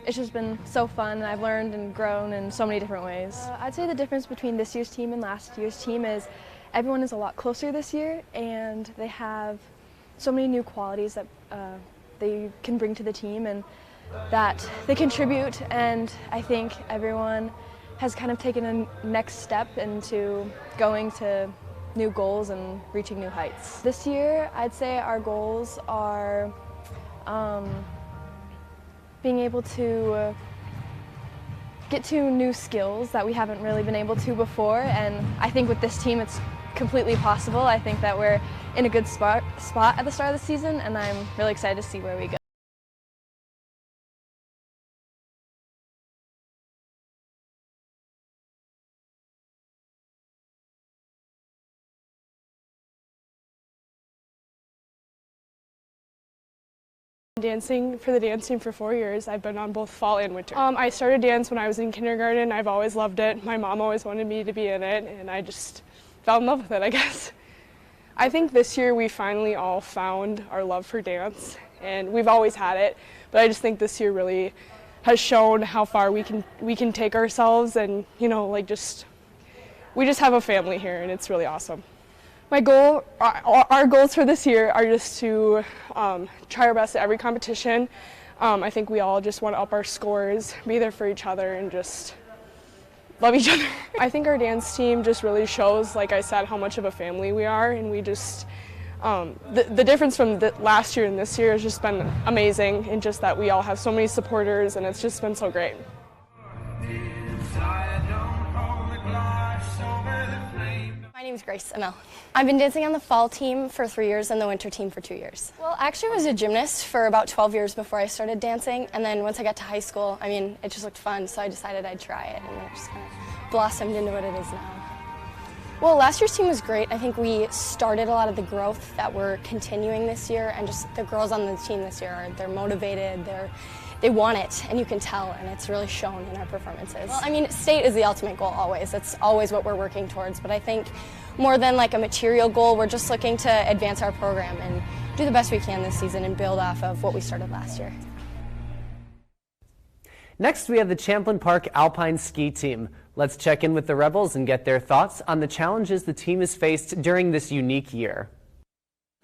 it's just been so fun, and I've learned and grown in so many different ways. I'd say the difference between this year's team and last year's team is everyone is a lot closer this year, and they have so many new qualities that they can bring to the team and that they contribute, and I think everyone has kind of taken a next step into going to new goals and reaching new heights. This year, I'd say our goals are being able to get to new skills that we haven't really been able to before, and I think with this team it's completely possible. I think that we're in a good spot at the start of the season, and I'm really excited to see where we go. Dancing for the dance team for 4 years. I've been on both fall and winter. I started dance when I was in kindergarten. I've always loved it. My mom always wanted me to be in it, and I just fell in love with it, I guess. I think this year we finally all found our love for dance, and we've always had it, but I just think this year really has shown how far we can take ourselves, and we just have a family here, and it's really awesome. Our goals for this year are just to try our best at every competition. I think we all just want to up our scores, be there for each other, and just love each other. I think our dance team just really shows, like I said, how much of a family we are, and we just, the difference from last year and this year has just been amazing, and just that we all have so many supporters, and it's just been so great. My name is Grace Amel. I've been dancing on the fall team for 3 years and the winter team for 2 years. Well, actually I was a gymnast for about 12 years before I started dancing, and then once I got to high school, it just looked fun, so I decided I'd try it, and it just kind of blossomed into what it is now. Well, last year's team was great. I think we started a lot of the growth that we're continuing this year, and just the girls on the team this year, they're motivated, they want it, and you can tell, and it's really shown in our performances. Well, state is the ultimate goal always. That's always what we're working towards, but I think more than a material goal, we're just looking to advance our program and do the best we can this season and build off of what we started last year. Next, we have the Champlain Park Alpine Ski Team. Let's check in with the Rebels and get their thoughts on the challenges the team has faced during this unique year.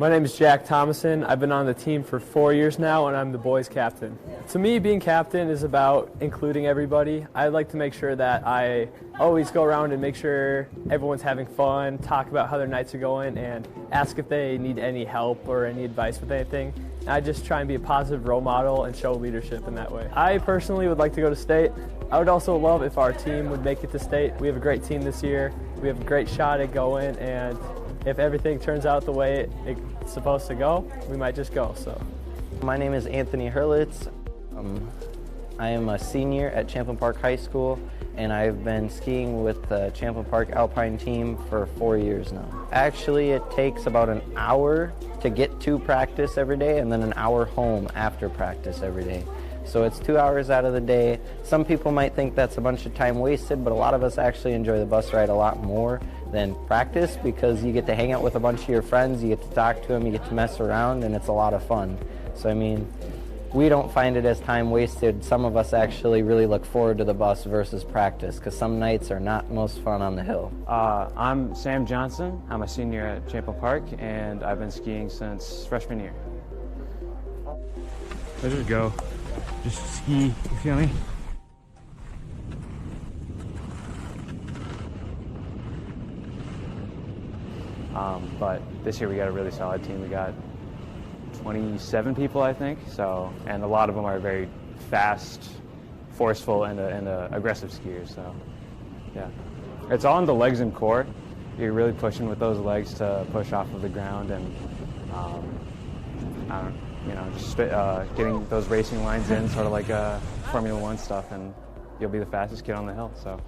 My name is Jack Thomason. I've been on the team for 4 years now, and I'm the boys' captain. To me, being captain is about including everybody. I like to make sure that I always go around and make sure everyone's having fun, talk about how their nights are going, and ask if they need any help or any advice with anything. And I just try and be a positive role model and show leadership in that way. I personally would like to go to state. I would also love if our team would make it to state. We have a great team this year. We have a great shot at going, and if everything turns out the way it's supposed to go, we might just go. So, my name is Anthony Hurlitz. I am a senior at Champlain Park High School, and I've been skiing with the Champlain Park Alpine team for 4 years now. Actually, it takes about an hour to get to practice every day and then an hour home after practice every day. So it's 2 hours out of the day. Some people might think that's a bunch of time wasted, but a lot of us actually enjoy the bus ride a lot more than practice because you get to hang out with a bunch of your friends, you get to talk to them, you get to mess around, and it's a lot of fun. So I mean, we don't find it as time wasted. Some of us actually really look forward to the bus versus practice because some nights are not most fun on the hill. I'm Sam Johnson. I'm a senior at Champlain Park, and I've been skiing since freshman year. Let's just go. Just ski, you feel me? But this year we got a really solid team. We got 27 people, I think. So, and a lot of them are very fast, forceful, and aggressive skiers. So, yeah, it's all in the legs and core. You're really pushing with those legs to push off of the ground, and just getting those racing lines in, sort of like Formula One stuff, and you'll be the fastest kid on the hill. So.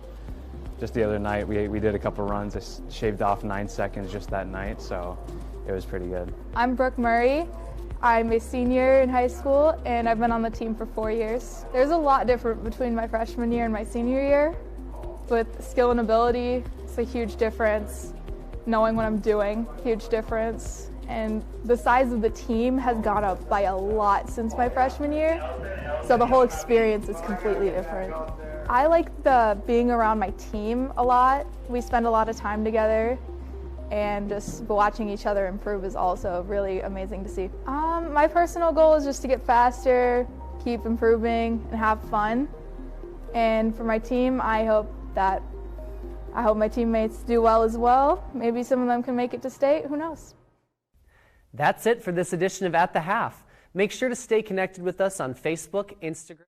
Just the other night, we did a couple runs. I shaved off 9 seconds just that night, so it was pretty good. I'm Brooke Murray. I'm a senior in high school, and I've been on the team for 4 years. There's a lot different between my freshman year and my senior year. With skill and ability, it's a huge difference. Knowing what I'm doing, huge difference. And the size of the team has gone up by a lot since my freshman year, so the whole experience is completely different. I like being around my team a lot. We spend a lot of time together, and just watching each other improve is also really amazing to see. My personal goal is just to get faster, keep improving, and have fun. And for my team, I hope my teammates do well as well. Maybe some of them can make it to state, who knows? That's it for this edition of At the Half. Make sure to stay connected with us on Facebook, Instagram.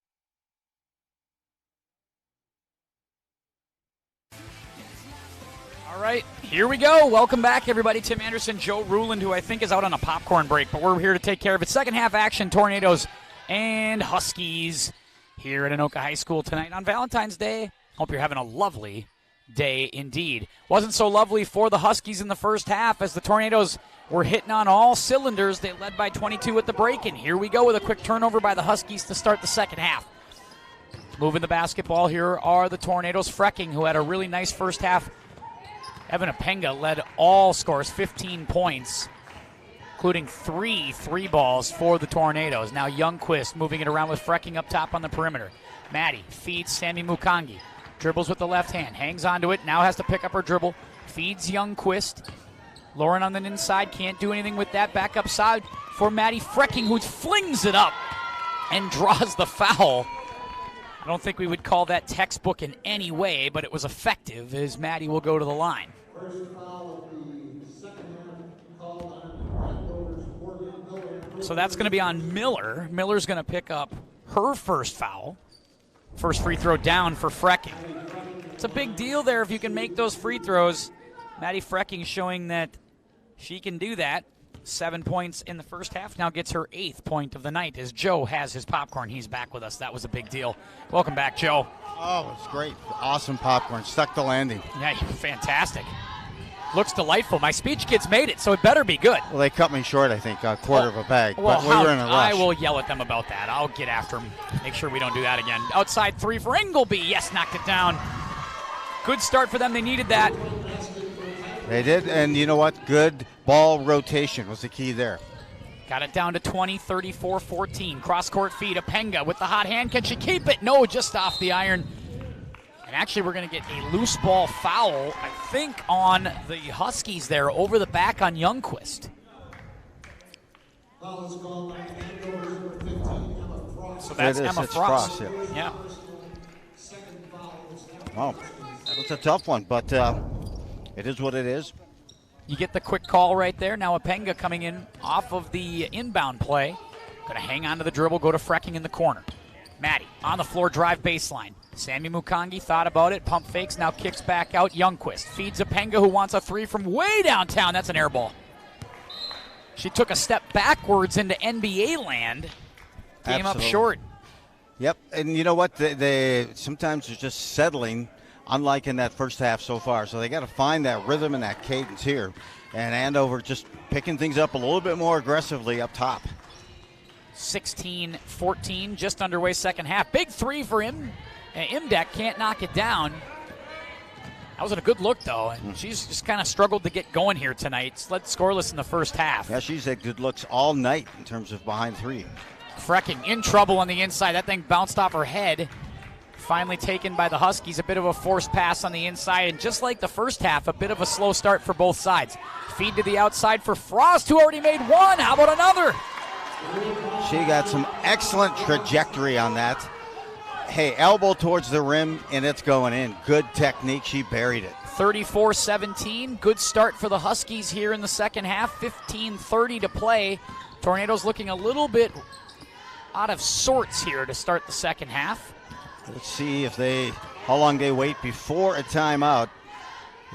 All right, here we go. Welcome back, everybody. Tim Anderson, Joe Ruland, who I think is out on a popcorn break, but we're here to take care of it. Second half action, Tornadoes and Huskies here at Anoka High School tonight on Valentine's Day. Hope you're having a lovely day indeed. Wasn't so lovely for the Huskies in the first half as the Tornadoes were hitting on all cylinders. They led by 22 at the break, and here we go with a quick turnover by the Huskies to start the second half. Moving the basketball here are the Tornadoes. Frecking, who had a really nice first half. Evan Apenga led all scores, 15 points, including three balls for the Tornadoes. Now Youngquist moving it around with Frecking up top on the perimeter. Maddie feeds Sammy Mukangi. Dribbles with the left hand, hangs onto it, now has to pick up her dribble. Feeds Youngquist. Lauren on the inside, can't do anything with that. Back up side for Maddie Frecking, who flings it up and draws the foul. I don't think we would call that textbook in any way, but it was effective as Maddie will go to the line. So that's going to be on Miller. Miller's going to pick up her first foul. First free throw down for Frecking. It's a big deal there if you can make those free throws. Maddie Frecking showing that she can do that. 7 points in the first half, now gets her 8th point of the night as Joe has his popcorn. He's back with us. That was a big deal. Welcome back, Joe. Oh, it's great. Awesome popcorn. Stuck the landing. Yeah, fantastic. Looks delightful. My speech kids made it, so it better be good. Well, they cut me short, I think, a quarter of a bag, well, but we were in a rush. I will yell at them about that. I'll get after them. Make sure we don't do that again. Outside three for Ingleby. Yes, knocked it down. Good start for them. They needed that. They did, and you know what? Good ball rotation was the key there. Got it down to 20, 34-14. Cross-court feed. Apenga with the hot hand. Can she keep it? No, just off the iron. And actually, we're going to get a loose ball foul, I think, on the Huskies there over the back on Youngquist. So that's Emma Frost. Yeah. Wow, that was a tough one, but it is what it is. You get the quick call right there. Now Apenga coming in off of the inbound play. Going to hang on to the dribble, go to Frecking in the corner. Maddie on the floor, drive baseline. Sammy Mukangi thought about it, pump fakes, now kicks back out. Youngquist feeds Apenga, who wants a three from way downtown. That's an air ball. She took a step backwards into NBA land. Came up short. Yep, and you know what? They sometimes they're just settling, unlike in that first half so far. So they got to find that rhythm and that cadence here. And Andover just picking things up a little bit more aggressively up top. 16-14, just underway second half. Big three for him. Imdek can't knock it down. That wasn't a good look, though. And she's just kind of struggled to get going here tonight. Led scoreless in the first half. Yeah, she's had good looks all night in terms of behind three. Frecking in trouble on the inside. That thing bounced off her head. Finally taken by the Huskies. A bit of a forced pass on the inside. And just like the first half, a bit of a slow start for both sides. Feed to the outside for Frost, who already made one. How about another? She got some excellent trajectory on that. Hey, elbow towards the rim, and it's going in. Good technique. She buried it. 34-17. Good start for the Huskies here in the second half. 15:30 to play. Tornadoes looking a little bit out of sorts here to start the second half. Let's see how long they wait before a timeout.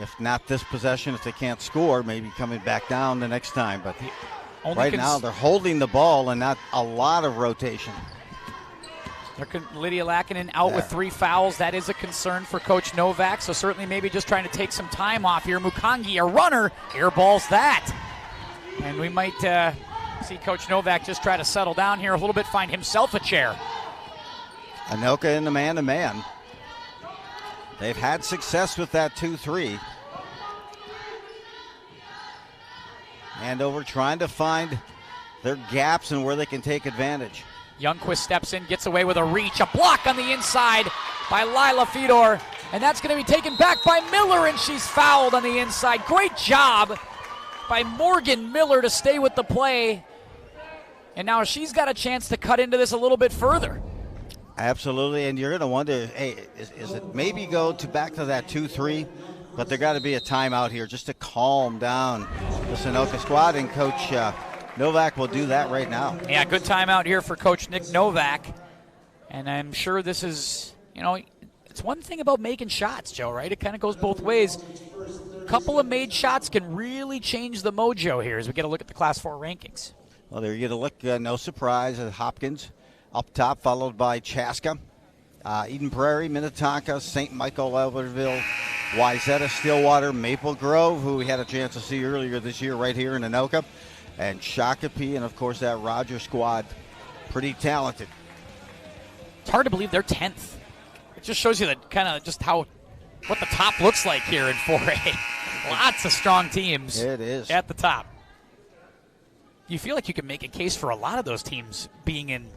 If not this possession, if they can't score, maybe coming back down the next time. But right now they're holding the ball and not a lot of rotation. Lydia Lackinen out with 3 fouls. That is a concern for Coach Novak, so certainly maybe just trying to take some time off here. Mukangi, a runner, airballs that. And we might see Coach Novak just try to settle down here a little bit, find himself a chair. Anoka in the man-to-man. They've had success with that 2-3. Andover trying to find their gaps and where they can take advantage. Youngquist steps in, gets away with a reach, a block on the inside by Lila Fedor, and that's going to be taken back by Miller, and she's fouled on the inside. Great job by Morgan Miller to stay with the play, and now she's got a chance to cut into this a little bit further. Absolutely, and you're going to wonder, hey, is it maybe go back to that 2-3? But there got to be a timeout here just to calm down the Anoka squad, and Coach Novak will do that right now. Yeah, good timeout here for Coach Nick Novak, and I'm sure this is, it's one thing about making shots, Joe, right? It kind of goes both ways. A couple of made shots can really change the mojo here as we get a look at the Class 4 rankings. Well, there you get a look, no surprise, at Hopkins up top, followed by Chaska, Eden Prairie, Minnetonka, St. Michael, Albertville, Wayzata, Stillwater, Maple Grove, who we had a chance to see earlier this year right here in Anoka, and Shakopee, and of course that Rogers squad, pretty talented. It's hard to believe they're 10th. It just shows you that kind of just what the top looks like here in 4A. Lots of strong teams. It is. At the top. You feel like you can make a case for a lot of those teams being in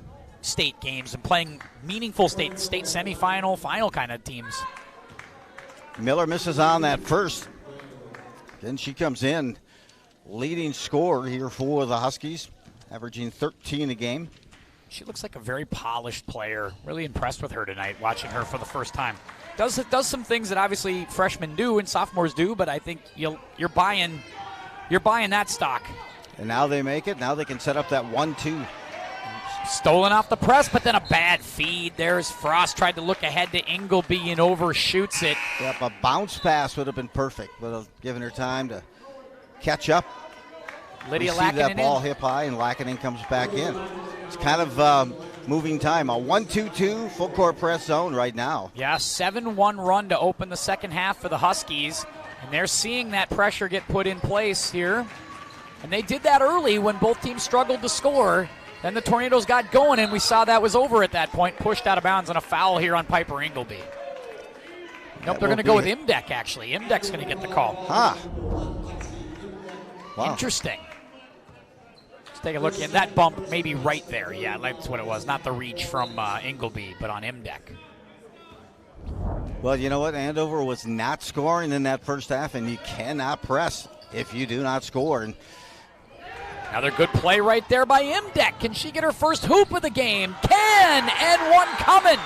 state games and playing meaningful state semifinal, final kind of teams. Miller misses on that first. Then she comes in, leading scorer here for the Huskies, averaging 13 a game. She looks like a very polished player. Really impressed with her tonight, watching her for the first time. Does some things that obviously freshmen do and sophomores do, but I think you're buying that stock. And now they make it. Now they can set up that 1-2. Stolen off the press, but then a bad feed. There's Frost, tried to look ahead to Ingleby and overshoots it. Yep, a bounce pass would have been perfect, would have given her time to catch up. Lydia Lackinen that in. ball hip high, and Lackinen comes back in. It's kind of moving time. A 1-2-2 full court press zone right now. Yeah, 7-1 run to open the second half for the Huskies, and they're seeing that pressure get put in place here. And they did that early when both teams struggled to score. Then the Tornadoes got going, and we saw that was over at that point. Pushed out of bounds on a foul here on Piper Ingleby. Nope, they're going to go with Imdek, actually. Imdek's going to get the call. Wow. Interesting. Let's take a look at that bump, maybe right there. Yeah, that's what it was. Not the reach from Ingleby, but on Imdek. Well, you know what? Andover was not scoring in that first half, and you cannot press if you do not score. And another good play right there by Imdek. Can she get her first hoop of the game? Can, and one coming.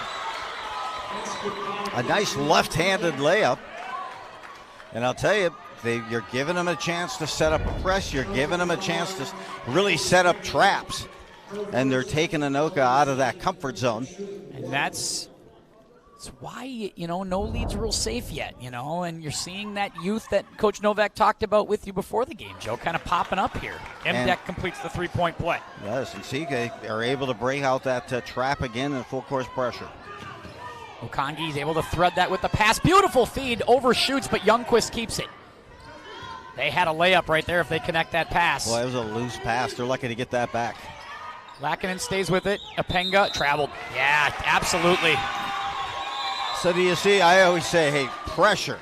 A nice left-handed layup. And I'll tell you, you're giving them a chance to set up a press. You're giving them a chance to really set up traps. And they're taking Anoka out of that comfort zone. And that's It's why, no lead's real safe yet, and you're seeing that youth that Coach Novak talked about with you before the game, Joe, kind of popping up here. Mdek completes the three-point play. Yes, and see, they are able to break out that trap again in full course pressure. Okongi's able to thread that with the pass. Beautiful feed, overshoots, but Youngquist keeps it. They had a layup right there if they connect that pass. Well, it was a loose pass. They're lucky to get that back. Lackinen stays with it. Apenga traveled. Yeah, absolutely. So do you see, I always say, hey, pressure.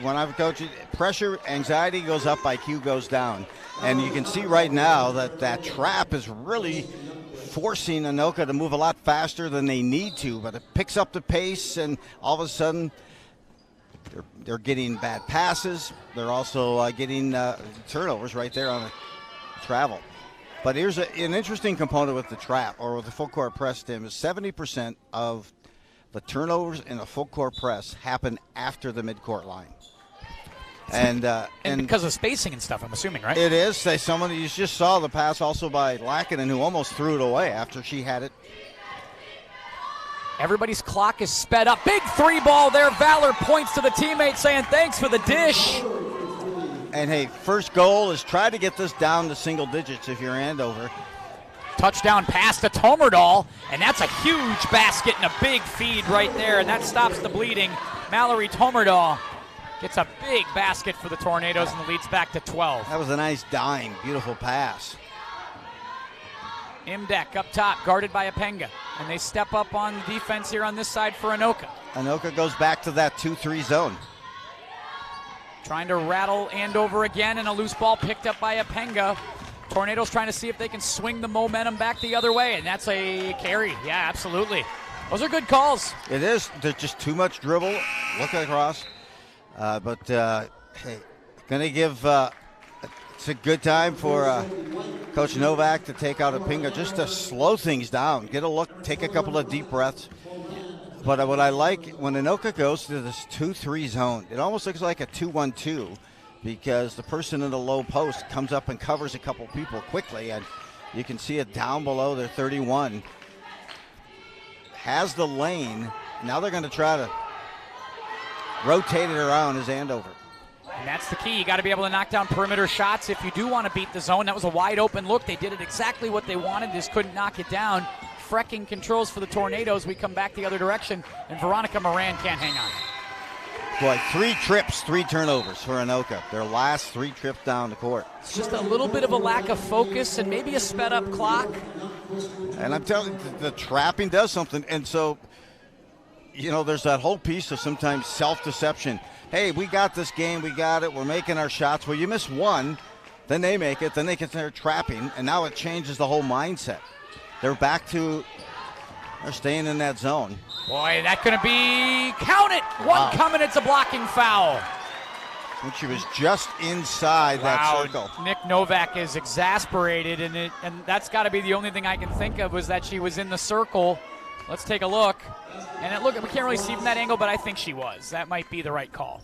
When I'm coaching, pressure, anxiety goes up, IQ goes down. And you can see right now that trap is really forcing Anoka to move a lot faster than they need to, but it picks up the pace, and all of a sudden they're getting bad passes. They're also getting turnovers right there on the travel. But here's an interesting component with the trap, or with the full court press, Tim, is 70% of the turnovers in the full court press happen after the midcourt line. And because of spacing and stuff, I'm assuming, right? It is. Someone you just saw the pass also by Lackinen, who almost threw it away after she had it. Everybody's clock is sped up. Big three ball there. Valor points to the teammate saying thanks for the dish. And hey, first goal is try to get this down to single digits if you're Andover. Touchdown pass to Tomerdal, and that's a huge basket and a big feed right there, and that stops the bleeding. Mallory Tomerdal gets a big basket for the Tornadoes, and the lead's back to 12. That was a nice dime, beautiful pass. Mdek up top, guarded by Apenga, and they step up on defense here on this side for Anoka. Anoka goes back to that 2-3 zone. Trying to rattle Andover again, and a loose ball picked up by Apenga. Tornadoes trying to see if they can swing the momentum back the other way, and that's a carry. Yeah, absolutely. Those are good calls. It is. There's just too much dribble. Look across. Hey, going to give it's a good time for Coach Novak to take out Apenga just to slow things down. Get a look, take a couple of deep breaths. But what I like, when Anoka goes to this 2-3 zone, it almost looks like a 2-1-2 because the person in the low post comes up and covers a couple people quickly, and you can see it down below their 31. Has the lane. Now they're going to try to rotate it around as Andover. And that's the key. You got to be able to knock down perimeter shots if you do want to beat the zone. That was a wide open look. They did it exactly what they wanted. Just couldn't knock it down. Frecking controls for the Tornadoes. We come back the other direction, and Veronica Moran can't hang on. Boy, 3 trips, 3 turnovers for Anoka. Their last 3 trips down the court. It's just a little bit of a lack of focus and maybe a sped up clock. And I'm telling you, the trapping does something. And so, there's that whole piece of sometimes self-deception. Hey, we got this game, we got it, we're making our shots. Well, you miss one, then they make it, then they get their trapping, and now it changes the whole mindset. They're staying in that zone. Boy, that's going to be, count it, one coming, it's a blocking foul. And she was just inside that circle. Nick Novak is exasperated, and that's got to be the only thing I can think of was that she was in the circle. Let's take a look. And we can't really see from that angle, but I think she was. That might be the right call.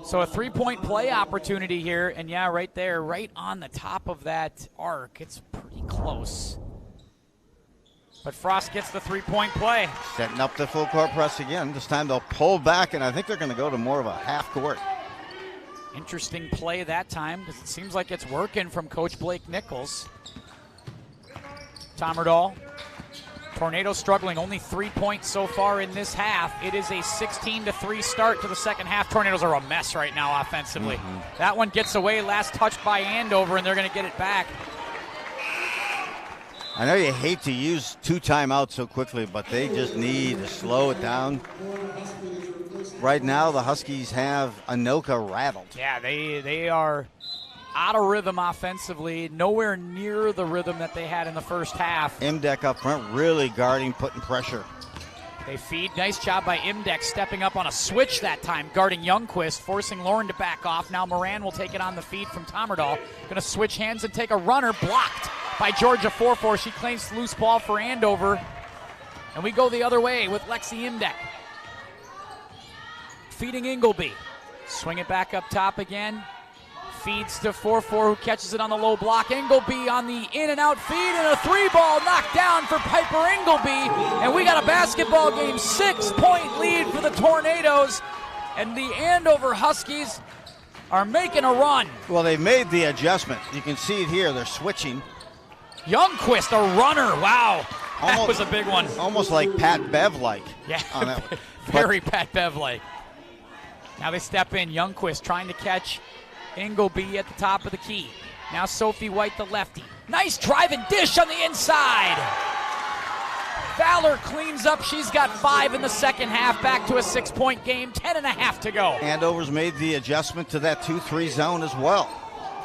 So a 3-point play opportunity here, and yeah, right there, right on the top of that arc. It's pretty close. But Frost gets the 3-point play. Setting up the full court press again. This time they'll pull back, and I think they're going to go to more of a half court. Interesting play that time, because it seems like it's working from Coach Blake Nichols. Tomerdal. Tornadoes struggling, only 3 points so far in this half. It is a 16-3 start to the second half. Tornadoes are a mess right now offensively. That one gets away, last touched by Andover, and they're going to get it back. I know you hate to use 2 timeouts so quickly, but they just need to slow it down. Right now, the Huskies have Anoka rattled. Yeah, they are out of rhythm offensively, nowhere near the rhythm that they had in the first half. Mdek up front, really guarding, putting pressure. They feed. Nice job by Mdek stepping up on a switch that time, guarding Youngquist, forcing Lauren to back off. Now Moran will take it on the feed from Tomerdal. Going to switch hands and take a runner, blocked by Georgia Forfor. She claims loose ball for Andover. And we go the other way with Lexi Mdek. Feeding Ingleby. Swing it back up top again. Feeds to 4-4, who catches it on the low block. Ingleby on the in and out feed, and a 3-ball knocked down for Piper Ingleby. And we got a basketball game, 6-point lead for the Tornadoes. And the Andover Huskies are making a run. Well, they made the adjustment. You can see it here. They're switching. Youngquist, a runner. Wow. That was a big one. Almost like Pat Bev-like. Yeah, on that one. Very Pat Bev-like. Now they step in. Youngquist trying to catch Ingleby at the top of the key. Now Sophie White, the lefty. Nice drive and dish on the inside. Fowler cleans up. She's got 5 in the second half. Back to a 6-point game. 10.5 to go. Andover's made the adjustment to that 2-3 zone as well.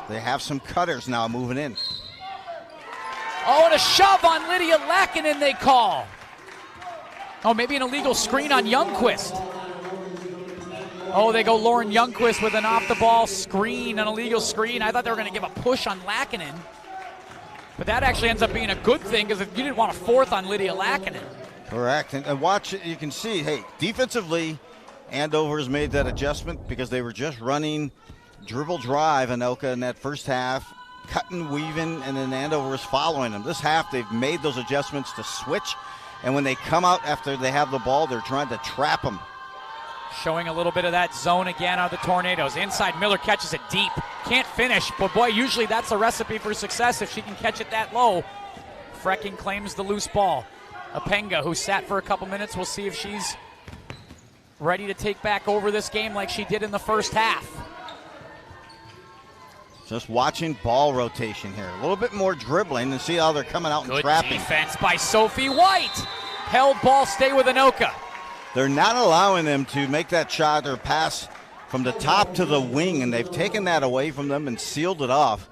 They have some cutters now moving in. Oh, and a shove on Lydia Lackinen they call. Oh, maybe an illegal screen on Youngquist. Oh, they go Lauren Youngquist with an off-the-ball screen, an illegal screen. I thought they were going to give a push on Lackinen. But that actually ends up being a good thing because you didn't want a fourth on Lydia Lackinen. Correct. And watch it, you can see, hey, defensively, Andover has made that adjustment because they were just running dribble drive Anoka in that first half, cutting, weaving, and then Andover was following them. This half, they've made those adjustments to switch. And when they come out after they have the ball, they're trying to trap them. Showing a little bit of that zone again are the Tornadoes. Inside, Miller catches it deep. Can't finish, but boy, usually that's a recipe for success if she can catch it that low. Frecking claims the loose ball. Apenga, who sat for a couple minutes, we'll see if she's ready to take back over this game like she did in the first half. Just watching ball rotation here. A little bit more dribbling and see how they're coming out and trapping. Good defense by Sophie White. Held ball, stay with Anoka. They're not allowing them to make that shot or pass from the top to the wing, and they've taken that away from them and sealed it off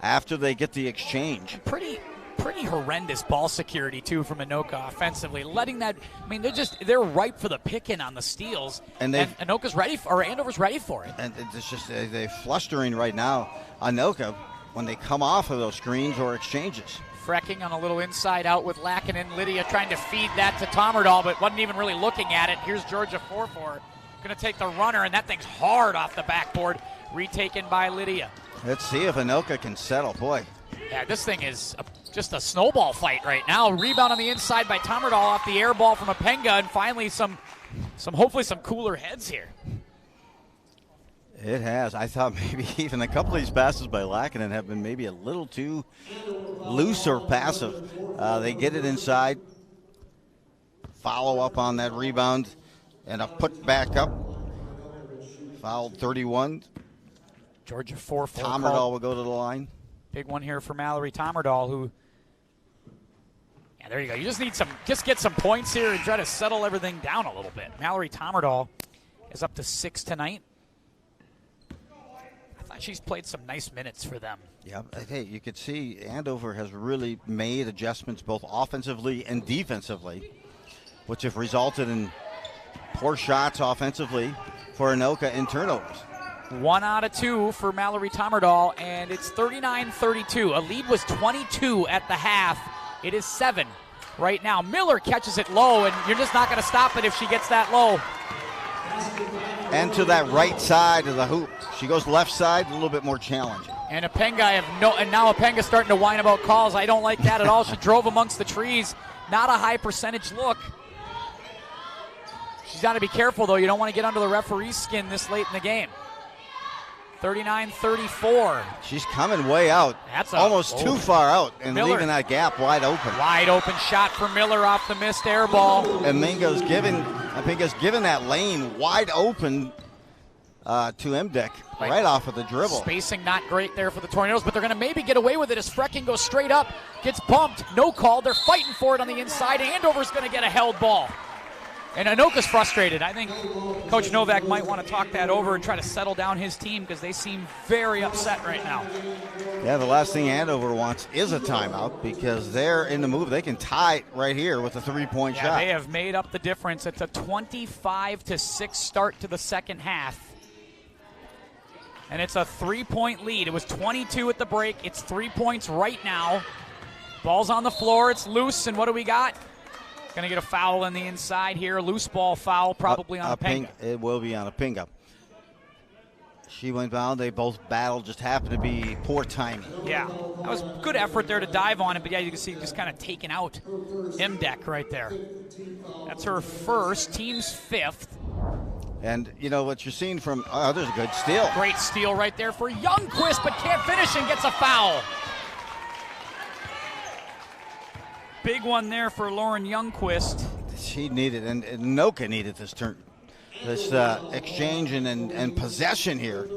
after they get the exchange. Pretty horrendous ball security, too, from Anoka offensively. Letting that, I mean, they're ripe for the picking on the steals. And Anoka's ready, or Andover's ready for it. And it's just, they're flustering right now, Anoka, when they come off of those screens or exchanges. Frecking on a little inside out with Lackinen. Lydia trying to feed that to Tommerdahl, but wasn't even really looking at it. Here's Georgia 4-4. Going to take the runner, and that thing's hard off the backboard. Retaken by Lydia. Let's see if Anoka can settle. Boy. Yeah, this thing is just a snowball fight right now. Rebound on the inside by Tommerdahl off the air ball from Apenga, and finally hopefully some cooler heads here. It has. I thought maybe even a couple of these passes by Lackinen have been maybe a little too loose or passive. They get it inside, follow up on that rebound, and a put back up. Fouled 31. Georgia 4-4. Tommerdahl will go to the line. Big one here for Mallory Tommerdahl, who, yeah, there you go. You just get some points here and try to settle everything down a little bit. Mallory Tommerdahl is up to 6 tonight. She's played some nice minutes for them. Yeah, hey, you could see Andover has really made adjustments both offensively and defensively, which have resulted in poor shots offensively for Anoka and turnovers. 1 out of 2 for Mallory Tommerdahl, and it's 39-32. A lead was 22 at the half. It is 7 right now. Miller catches it low, and you're just not going to stop it if she gets that low. And to that right side of the hoop. She goes left side, a little bit more challenging. And Apenga, and now Apenga's starting to whine about calls. I don't like that at all. She drove amongst the trees. Not a high percentage look. She's got to be careful, though. You don't want to get under the referee's skin this late in the game. 39-34. She's coming way out. That's almost too far out and Miller. leaving that gap wide open. Wide open shot for Miller off the missed air ball. And Mingo's given that lane wide open to Mdek right off of the dribble. Spacing not great there for the Tornadoes, but they're going to maybe get away with it as Frecking goes straight up, gets bumped, no call. They're fighting for it on the inside. Andover's going to get a held ball. And Anoka's frustrated. I think Coach Novak might want to talk that over and try to settle down his team because they seem very upset right now. Yeah, the last thing Andover wants is a timeout because they're in the move. They can tie it right here with a three-point shot. They have made up the difference. It's a 25-6 start to the second half. And it's a 3-point lead. It was 22 at the break. It's 3 points right now. Ball's on the floor. It's loose. And what do we got? Going to get a foul on the inside here. Loose ball foul probably on Apenga. It will be on Apenga. She went down. They both battled. Just happened to be poor timing. Yeah, that was good effort there to dive on it, but yeah, you can see just kind of taking out Mdek right there. That's her first, team's 5th. And you know what you're seeing from, there's a good steal. Great steal right there for Youngquist, but can't finish and gets a foul. Big one there for Lauren Youngquist. She needed, and Anoka needed this turn. This exchange and possession here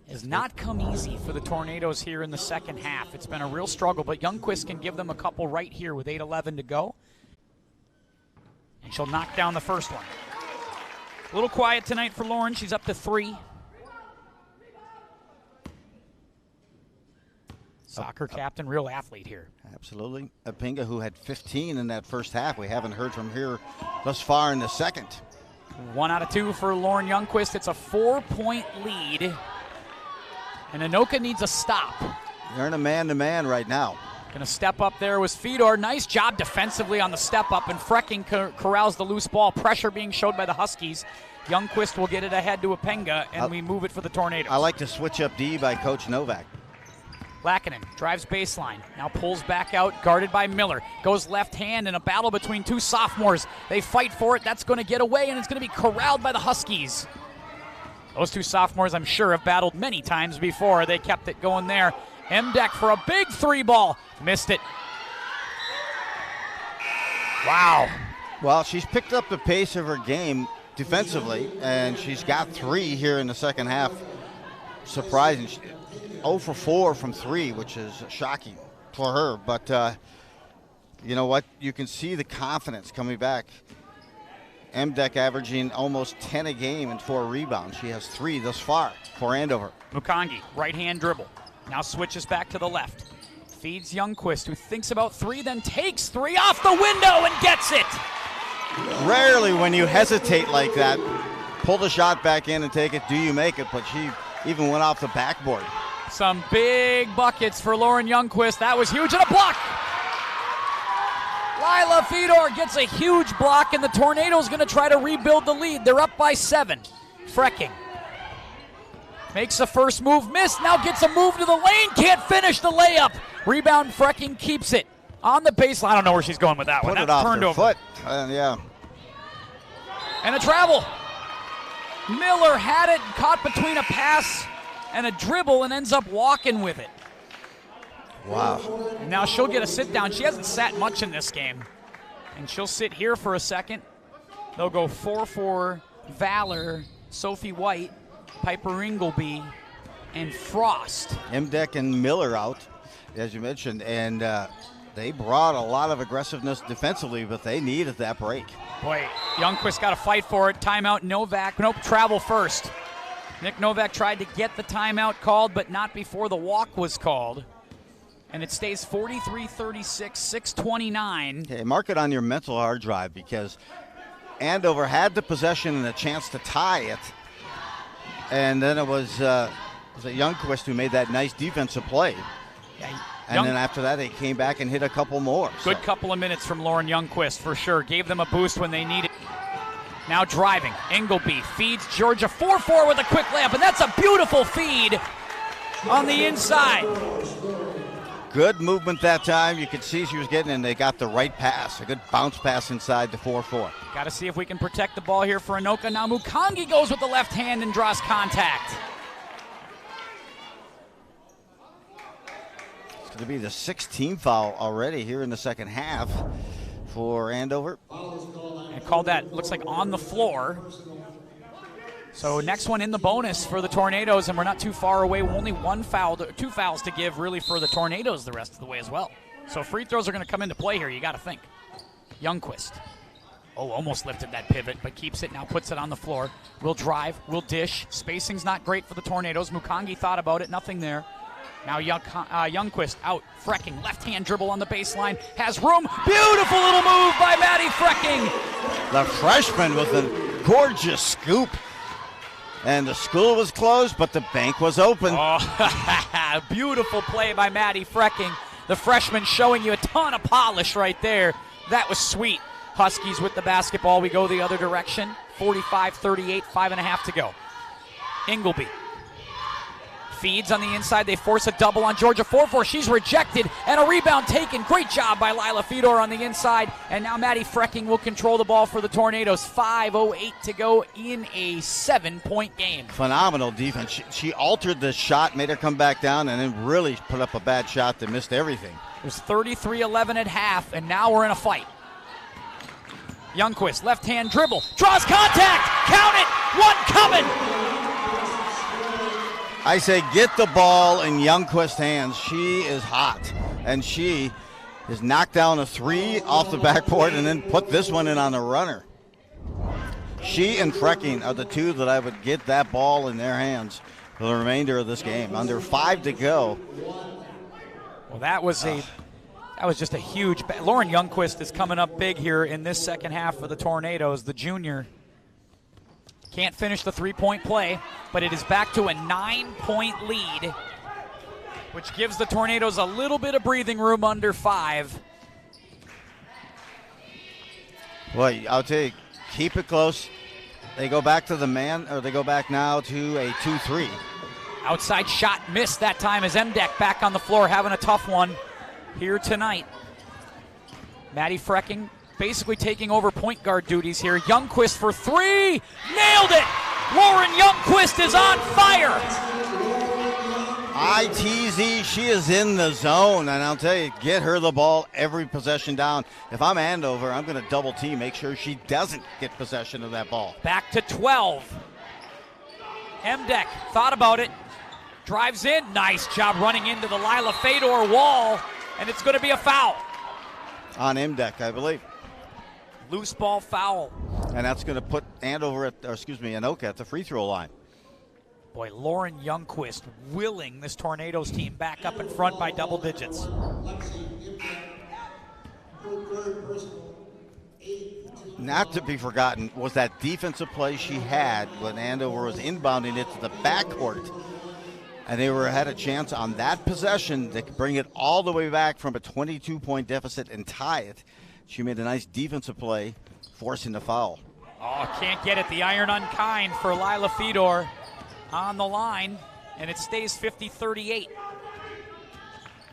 has not come easy for the Tornadoes here in the second half. It's been a real struggle, but Youngquist can give them a couple right here with 8:11 to go. And she'll knock down the first one. A little quiet tonight for Lauren. She's up to 3. Soccer captain, real athlete here. Absolutely. Apinga, who had 15 in that first half. We haven't heard from her thus far in the second. 1 out of 2 for Lauren Youngquist. It's a 4-point lead. And Anoka needs a stop. They're in a man-to-man right now. Going to step up there was Fedor. Nice job defensively on the step up, and Frecking corrals the loose ball. Pressure being showed by the Huskies. Youngquist will get it ahead to Apinga, and we move it for the Tornadoes. I like to switch up D by Coach Novak. Lackinen drives baseline, now pulls back out, guarded by Miller. Goes left hand in a battle between 2 sophomores. They fight for it. That's going to get away, and it's going to be corralled by the Huskies. Those 2 sophomores, I'm sure, have battled many times before. They kept it going there. Mdek for a big 3 ball. Missed it. Wow. Well, she's picked up the pace of her game defensively, and she's got 3 here in the second half. Surprising. 0 for 4 from 3, which is shocking for her. But you know what? You can see the confidence coming back. Mdek averaging almost 10 a game and 4 rebounds. She has 3 thus far for Andover. Mukongi, right-hand dribble. Now switches back to the left. Feeds Youngquist, who thinks about 3, then takes 3 off the window and gets it. Rarely when you hesitate like that, pull the shot back in and take it, do you make it? But she even went off the backboard. Some big buckets for Lauren Youngquist. That was huge, and a block. Lila Fedor gets a huge block, and the Tornadoes going to try to rebuild the lead. They're up by 7. Frecking makes the first move, missed, now gets a move to the lane, can't finish the layup. Rebound, Frecking keeps it on the baseline. I don't know where she's going with that one. Put it That's off turned her over. foot. Yeah. And a travel. Miller had it, caught between a pass and a dribble, and ends up walking with it. Wow. And now she'll get a sit down. She hasn't sat much in this game. And she'll sit here for a second. They'll go 4 for Valor, Sophie White, Piper Ingleby, and Frost. Mdek and Miller out, as you mentioned, and they brought a lot of aggressiveness defensively, but they needed that break. Boy, Youngquist got to fight for it. Timeout, Novak. Nope, travel first. Nick Novak tried to get the timeout called, but not before the walk was called. And it stays 43-36, 6:29. Okay, mark it on your mental hard drive, because Andover had the possession and a chance to tie it. And then it was Youngquist who made that nice defensive play. Yeah, and then after that, they came back and hit a couple more. Good couple of minutes from Lauren Youngquist, for sure. Gave them a boost when they needed. Now driving, Ingleby feeds Georgia 4-4 with a quick layup, and that's a beautiful feed on the inside. Good movement that time. You could see she was getting, and they got the right pass. A good bounce pass inside the 4-4. Got to see if we can protect the ball here for Anoka. Now Mukongi goes with the left hand and draws contact. It's going to be the 6th team foul already here in the second half for Andover. And called that, looks like, on the floor. So next one in the bonus for the Tornadoes, and we're not too far away. Only 2 fouls to give, really, for the Tornadoes the rest of the way as well. So free throws are going to come into play here, you got to think. Youngquist. Oh, almost lifted that pivot, but keeps it, now puts it on the floor. Will drive, will dish. Spacing's not great for the Tornadoes. Mukongi thought about it, nothing there. Now Youngquist out, Frecking, left-hand dribble on the baseline, has room. Beautiful little move by Maddie Frecking. The freshman with a gorgeous scoop. And the school was closed, but the bank was open. Oh, beautiful play by Maddie Frecking. The freshman showing you a ton of polish right there. That was sweet. Huskies with the basketball. We go the other direction. 45-38, 5.5 to go. Ingleby feeds on the inside. They force a double on Georgia 4-4. She's rejected, and a rebound taken. Great job by Lila Fedor on the inside. And now Maddie Frecking will control the ball for the Tornadoes. 5:08 to go in a 7-point game. Phenomenal defense. She altered the shot, made her come back down, and then really put up a bad shot that missed everything. It was 33-11 at half, and now we're in a fight. Youngquist, left-hand dribble, draws contact, count it, one coming. I say get the ball in Youngquist's hands. She is hot, and she has knocked down a 3 off the backboard and then put this one in on the runner. She and Frecking are the two that I would get that ball in their hands for the remainder of this game. Under 5 to go. Well, that was just a huge. Lauren Youngquist is coming up big here in this second half for the Tornadoes. The junior can't finish the three-point play, but it is back to a 9-point lead, which gives the Tornadoes a little bit of breathing room under 5. Well, I'll tell you, keep it close. They go back to the man, or they go back now to a 2-3. Outside shot missed that time as Mdeck back on the floor having a tough one here tonight. Maddie Frecking basically taking over point guard duties here. Youngquist for 3, nailed it! Lauren Youngquist is on fire! ITZ, she is in the zone, and I'll tell you, get her the ball every possession down. If I'm Andover, I'm going to double team, make sure she doesn't get possession of that ball. Back to 12. Mdeck thought about it, drives in, nice job running into the Lila Fedor wall, and it's going to be a foul. On Mdeck, I believe. Loose ball foul. And that's going to put Anoka at the free throw line. Boy, Lauren Youngquist willing this Tornadoes team back up in front by double digits. Not to be forgotten was that defensive play she had when Andover was inbounding it to the backcourt. And they had a chance on that possession to bring it all the way back from a 22-point deficit and tie it. She made a nice defensive play, forcing the foul. Oh, can't get it. The iron unkind for Lila Fedor on the line, and it stays 50-38.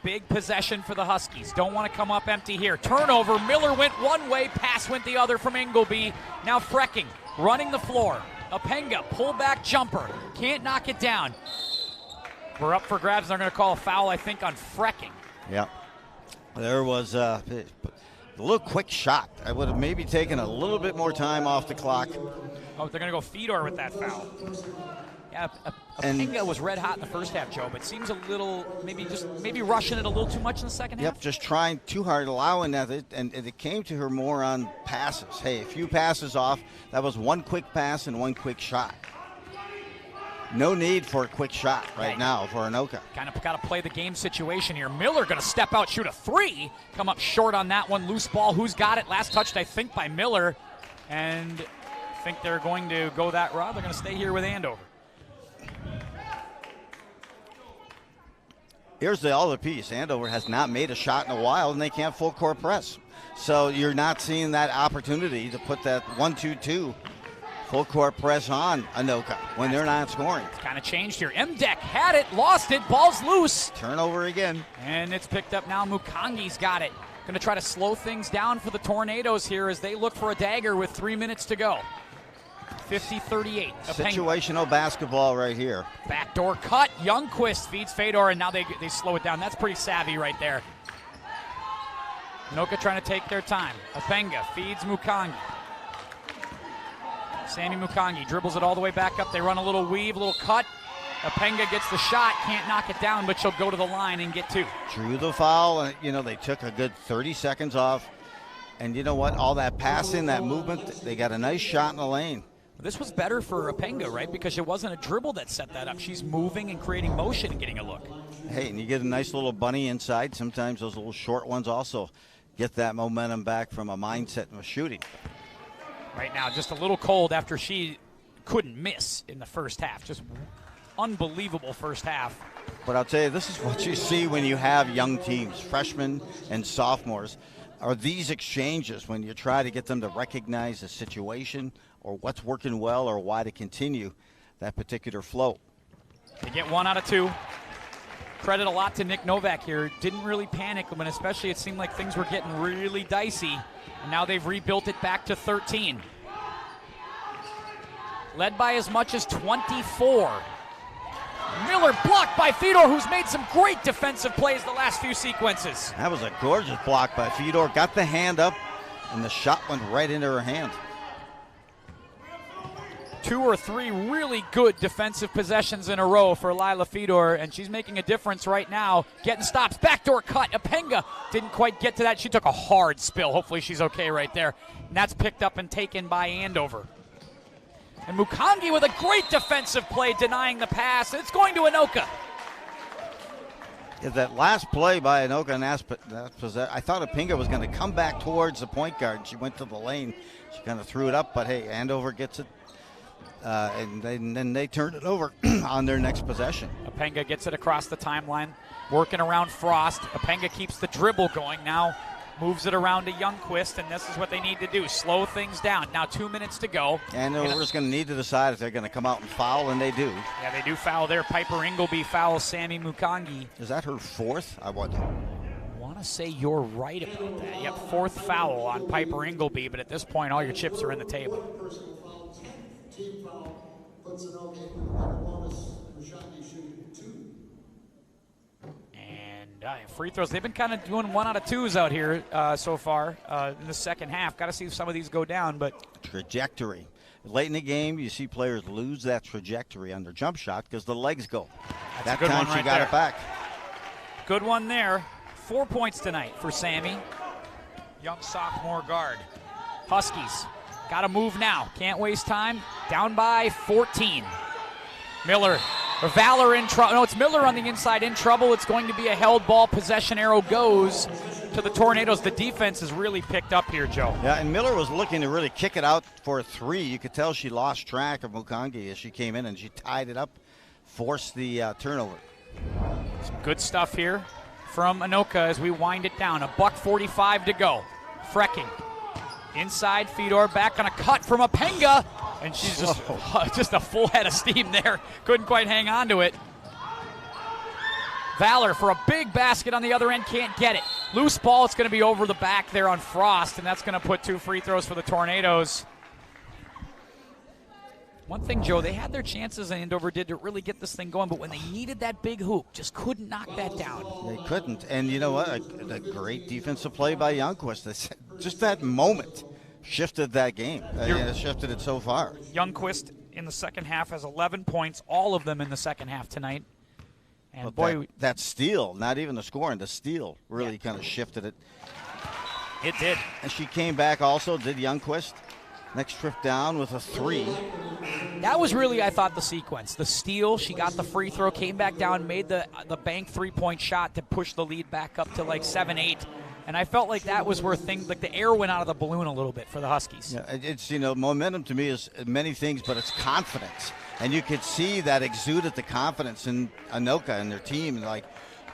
Big possession for the Huskies. Don't want to come up empty here. Turnover. Miller went one way, pass went the other from Ingleby. Now Frecking running the floor. Apenga, pull-back jumper. Can't knock it down. We're up for grabs. They're going to call a foul, I think, on Frecking. Yeah. There was a little quick shot. I would have maybe taken a little bit more time off the clock. Oh, they're going to go Fedor with that foul. Yeah, Apenga was red hot in the first half, Joe, but seems a little, maybe rushing it a little too much in the second half. Yep, just trying too hard, allowing that, and it came to her more on passes. Hey, a few passes off. That was one quick pass and one quick shot. No need for a quick shot right now for Anoka. Kind of got to play the game situation here. Miller going to step out, shoot a 3. Come up short on that one. Loose ball. Who's got it? Last touched, I think, by Miller. And I think they're going to go that route. They're going to stay here with Andover. Here's the other piece. Andover has not made a shot in a while, and they can't full court press. So you're not seeing that opportunity to put that 1-2-2 full court press on Anoka when they're not scoring. It's kind of changed here. Mdeck had it, lost it, ball's loose. Turnover again. And it's picked up now. Mukangi's got it. Going to try to slow things down for the Tornadoes here as they look for a dagger with 3 minutes to go. 50-38. Situational basketball right here. Backdoor cut. Youngquist feeds Fedor, and now they slow it down. That's pretty savvy right there. Anoka trying to take their time. Apenga feeds Mukangi. Sammy Mukangi dribbles it all the way back up. They run a little weave, a little cut. Apenga gets the shot, can't knock it down, but she'll go to the line and get 2. Drew the foul. They took a good 30 seconds off. And you know what? All that passing, that movement, they got a nice shot in the lane. This was better for Apenga, right? Because it wasn't a dribble that set that up. She's moving and creating motion and getting a look. Hey, and you get a nice little bunny inside. Sometimes those little short ones also get that momentum back from a mindset of shooting. Right now, just a little cold after she couldn't miss in the first half. Just unbelievable first half. But I'll tell you, this is what you see when you have young teams, freshmen and sophomores, are these exchanges when you try to get them to recognize the situation or what's working well or why to continue. that particular flow. They get 1 out of 2. Credit a lot to Nick Novak here. Didn't really panic when especially it seemed like things were getting really dicey. And now they've rebuilt it back to 13. Led by as much as 24. Miller blocked by Fedor, who's made some great defensive plays the last few sequences. That was a gorgeous block by Fedor. Got the hand up, and the shot went right into her hand. 2 or 3 really good defensive possessions in a row for Lila Fedor, and she's making a difference right now. Getting stops, backdoor cut. Apenga didn't quite get to that. She took a hard spill. Hopefully she's okay right there. And that's picked up and taken by Andover. And Mukangi with a great defensive play denying the pass. It's going to Anoka. Yeah, that last play by Anoka, and I thought Apenga was going to come back towards the point guard. She went to the lane. She kind of threw it up, but hey, Andover gets it. And then they turned it over on their next possession. Apenga gets it across the timeline, working around Frost. Apenga keeps the dribble going now, moves it around to Youngquist, and this is what they need to do, slow things down. Now 2 minutes to go. Andover's going to need to decide if they're going to come out and foul, and they do. Yeah, they do foul there. Piper Ingleby fouls Sammy Mukangi. Is that her 4th? I wonder. I want to say you're right about that. Yep, 4th foul on Piper Ingleby, but at this point, all your chips are in the table. And free throws, they've been kind of doing 1 out of 2s out here so far in the second half. Got to see if some of these go down, but trajectory. Late in the game, you see players lose that trajectory on their jump shot because the legs go. That's that time she got it back. Good one there. 4 points tonight for Sammy, young sophomore guard. Huskies got to move now. Can't waste time. Down by 14. Miller, or Valor in trouble. No, it's Miller on the inside in trouble. It's going to be a held ball. Possession arrow goes to the Tornadoes. The defense has really picked up here, Joe. Yeah, and Miller was looking to really kick it out for a 3. You could tell she lost track of Mukangi as she came in, and she tied it up, forced the turnover. Some good stuff here from Anoka as we wind it down. $1:45 to go. Frecking. Inside, Fedor back on a cut from Apenga, and she's just a full head of steam there. Couldn't quite hang on to it. Valor for a big basket on the other end, can't get it. Loose ball, it's going to be over the back there on Frost, and that's going to put 2 free throws for the Tornadoes. One thing, Joe, they had their chances, and Andover did to really get this thing going, but when they needed that big hoop, just couldn't knock that down. They couldn't, and you know what? A great defensive play by Youngquist. Just that moment shifted that game. Shifted it so far. Youngquist in the second half has 11 points, all of them in the second half tonight. And boy, that steal, not even the scoring, the steal really kind of shifted it. It did. And she came back also, did Youngquist. Next trip down with a 3. That was really, I thought, the sequence. The steal, she got the free throw, came back down, made the bank 3-point shot to push the lead back up to like 7-8. And I felt like that was where things, like the air went out of the balloon a little bit for the Huskies. Yeah, it's, momentum to me is many things, but it's confidence. And you could see that exuded the confidence in Anoka and their team. Like,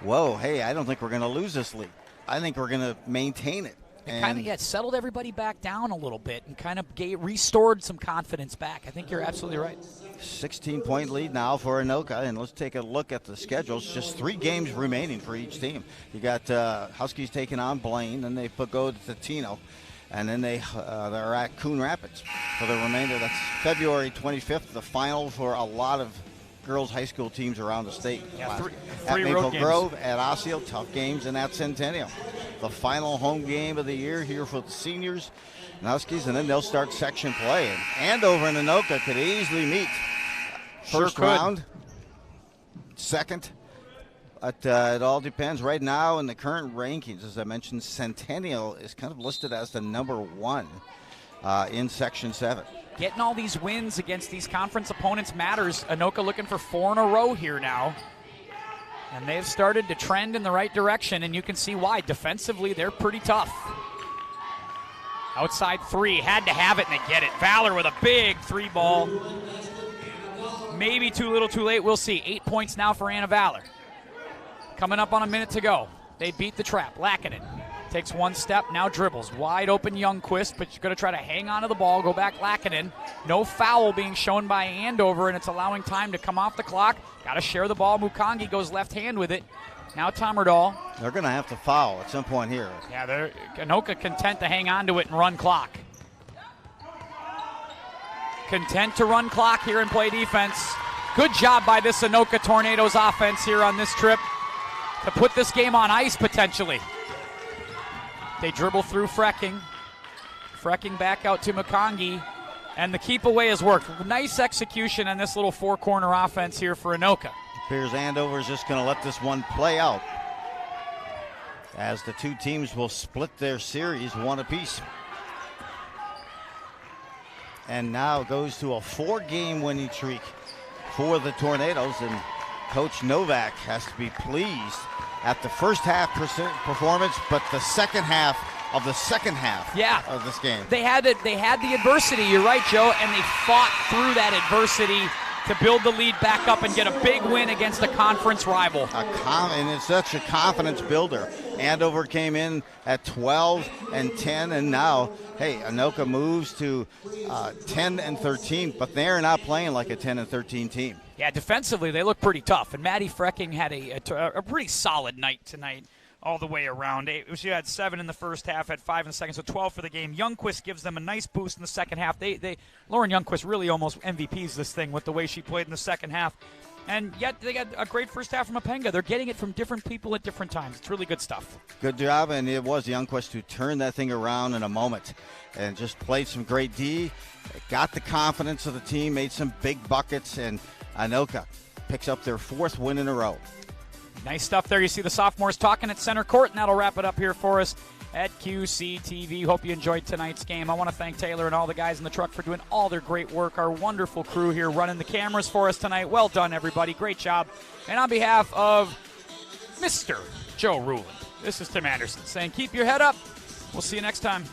whoa, hey, I don't think we're going to lose this league. I think we're going to maintain it. It kind of settled everybody back down a little bit and kind of restored some confidence back. I think you're absolutely right. 16-point lead now for Anoka, and let's take a look at the schedules. Just 3 games remaining for each team. You got Huskies taking on Blaine, then they go to Tino, and then they're at Coon Rapids for the remainder. That's February 25th, the final for a lot of girls high school teams around the state. Yeah, at three Maple road games. Grove, at Osseo, tough games, and at Centennial. The final home game of the year here for the seniors and Huskies, and then they'll start section play. And Andover and Anoka could easily meet. First round, second. But it all depends. Right now in the current rankings, as I mentioned, Centennial is kind of listed as the number 1 in Section 7. Getting all these wins against these conference opponents matters. Anoka looking for 4 in a row here now. And they've started to trend in the right direction, and you can see why. Defensively, they're pretty tough. Outside 3, had to have it, and they get it. Valor with a big 3 ball. Maybe too little too late, we'll see. 8 points now for Anna Valor. Coming up on a minute to go. They beat the trap. Lackinen Takes one step, now dribbles. Wide open Youngquist, but she's going to try to hang on to the ball, go back Lackinen. No foul being shown by Andover, and it's allowing time to come off the clock. Got to share the ball. Mukongi goes left hand with it. Now Tommerdahl. They're going to have to foul at some point here. Yeah, they're Anoka content to hang on to it and run clock. Content to run clock here and play defense. Good job by this Anoka Tornadoes offense here on this trip to put this game on ice potentially. They dribble through Frecking. Frecking back out to Mukongi. And the keep away has worked. Nice execution on this little four-corner offense here for Anoka. Appears Andover's just going to let this one play out, as the two teams will split their series one apiece. And now goes to a 4-game winning streak for the Tornadoes, and Coach Novak has to be pleased at the first half performance, but the second half of of this game. They had the adversity, you're right, Joe, and they fought through that adversity to build the lead back up and get a big win against a conference rival. And it's such a confidence builder. Andover came in at 12-10, and now, hey, Anoka moves to 10-13, but they're not playing like a 10-13 team. Yeah, defensively they look pretty tough, and Maddie Frecking had a pretty solid night tonight all the way around. She had 7 in the first half, had 5 in the second, so 12 for the game. Youngquist gives them a nice boost in the second half. Lauren Youngquist really almost MVPs this thing with the way she played in the second half. And yet they got a great first half from Mapenga. They're getting it from different people at different times. It's really good stuff. Good job, and it was Youngquist who turned that thing around in a moment and just played some great D, got the confidence of the team, made some big buckets, and Anoka picks up their 4th win in a row. Nice stuff there. You see the sophomores talking at center court, and that'll wrap it up here for us at QCTV. Hope you enjoyed tonight's game. I want to thank Taylor and all the guys in the truck for doing all their great work. Our wonderful crew here running the cameras for us tonight. Well done, everybody. Great job. And on behalf of Mr. Joe Ruland, this is Tim Anderson saying keep your head up. We'll see you next time.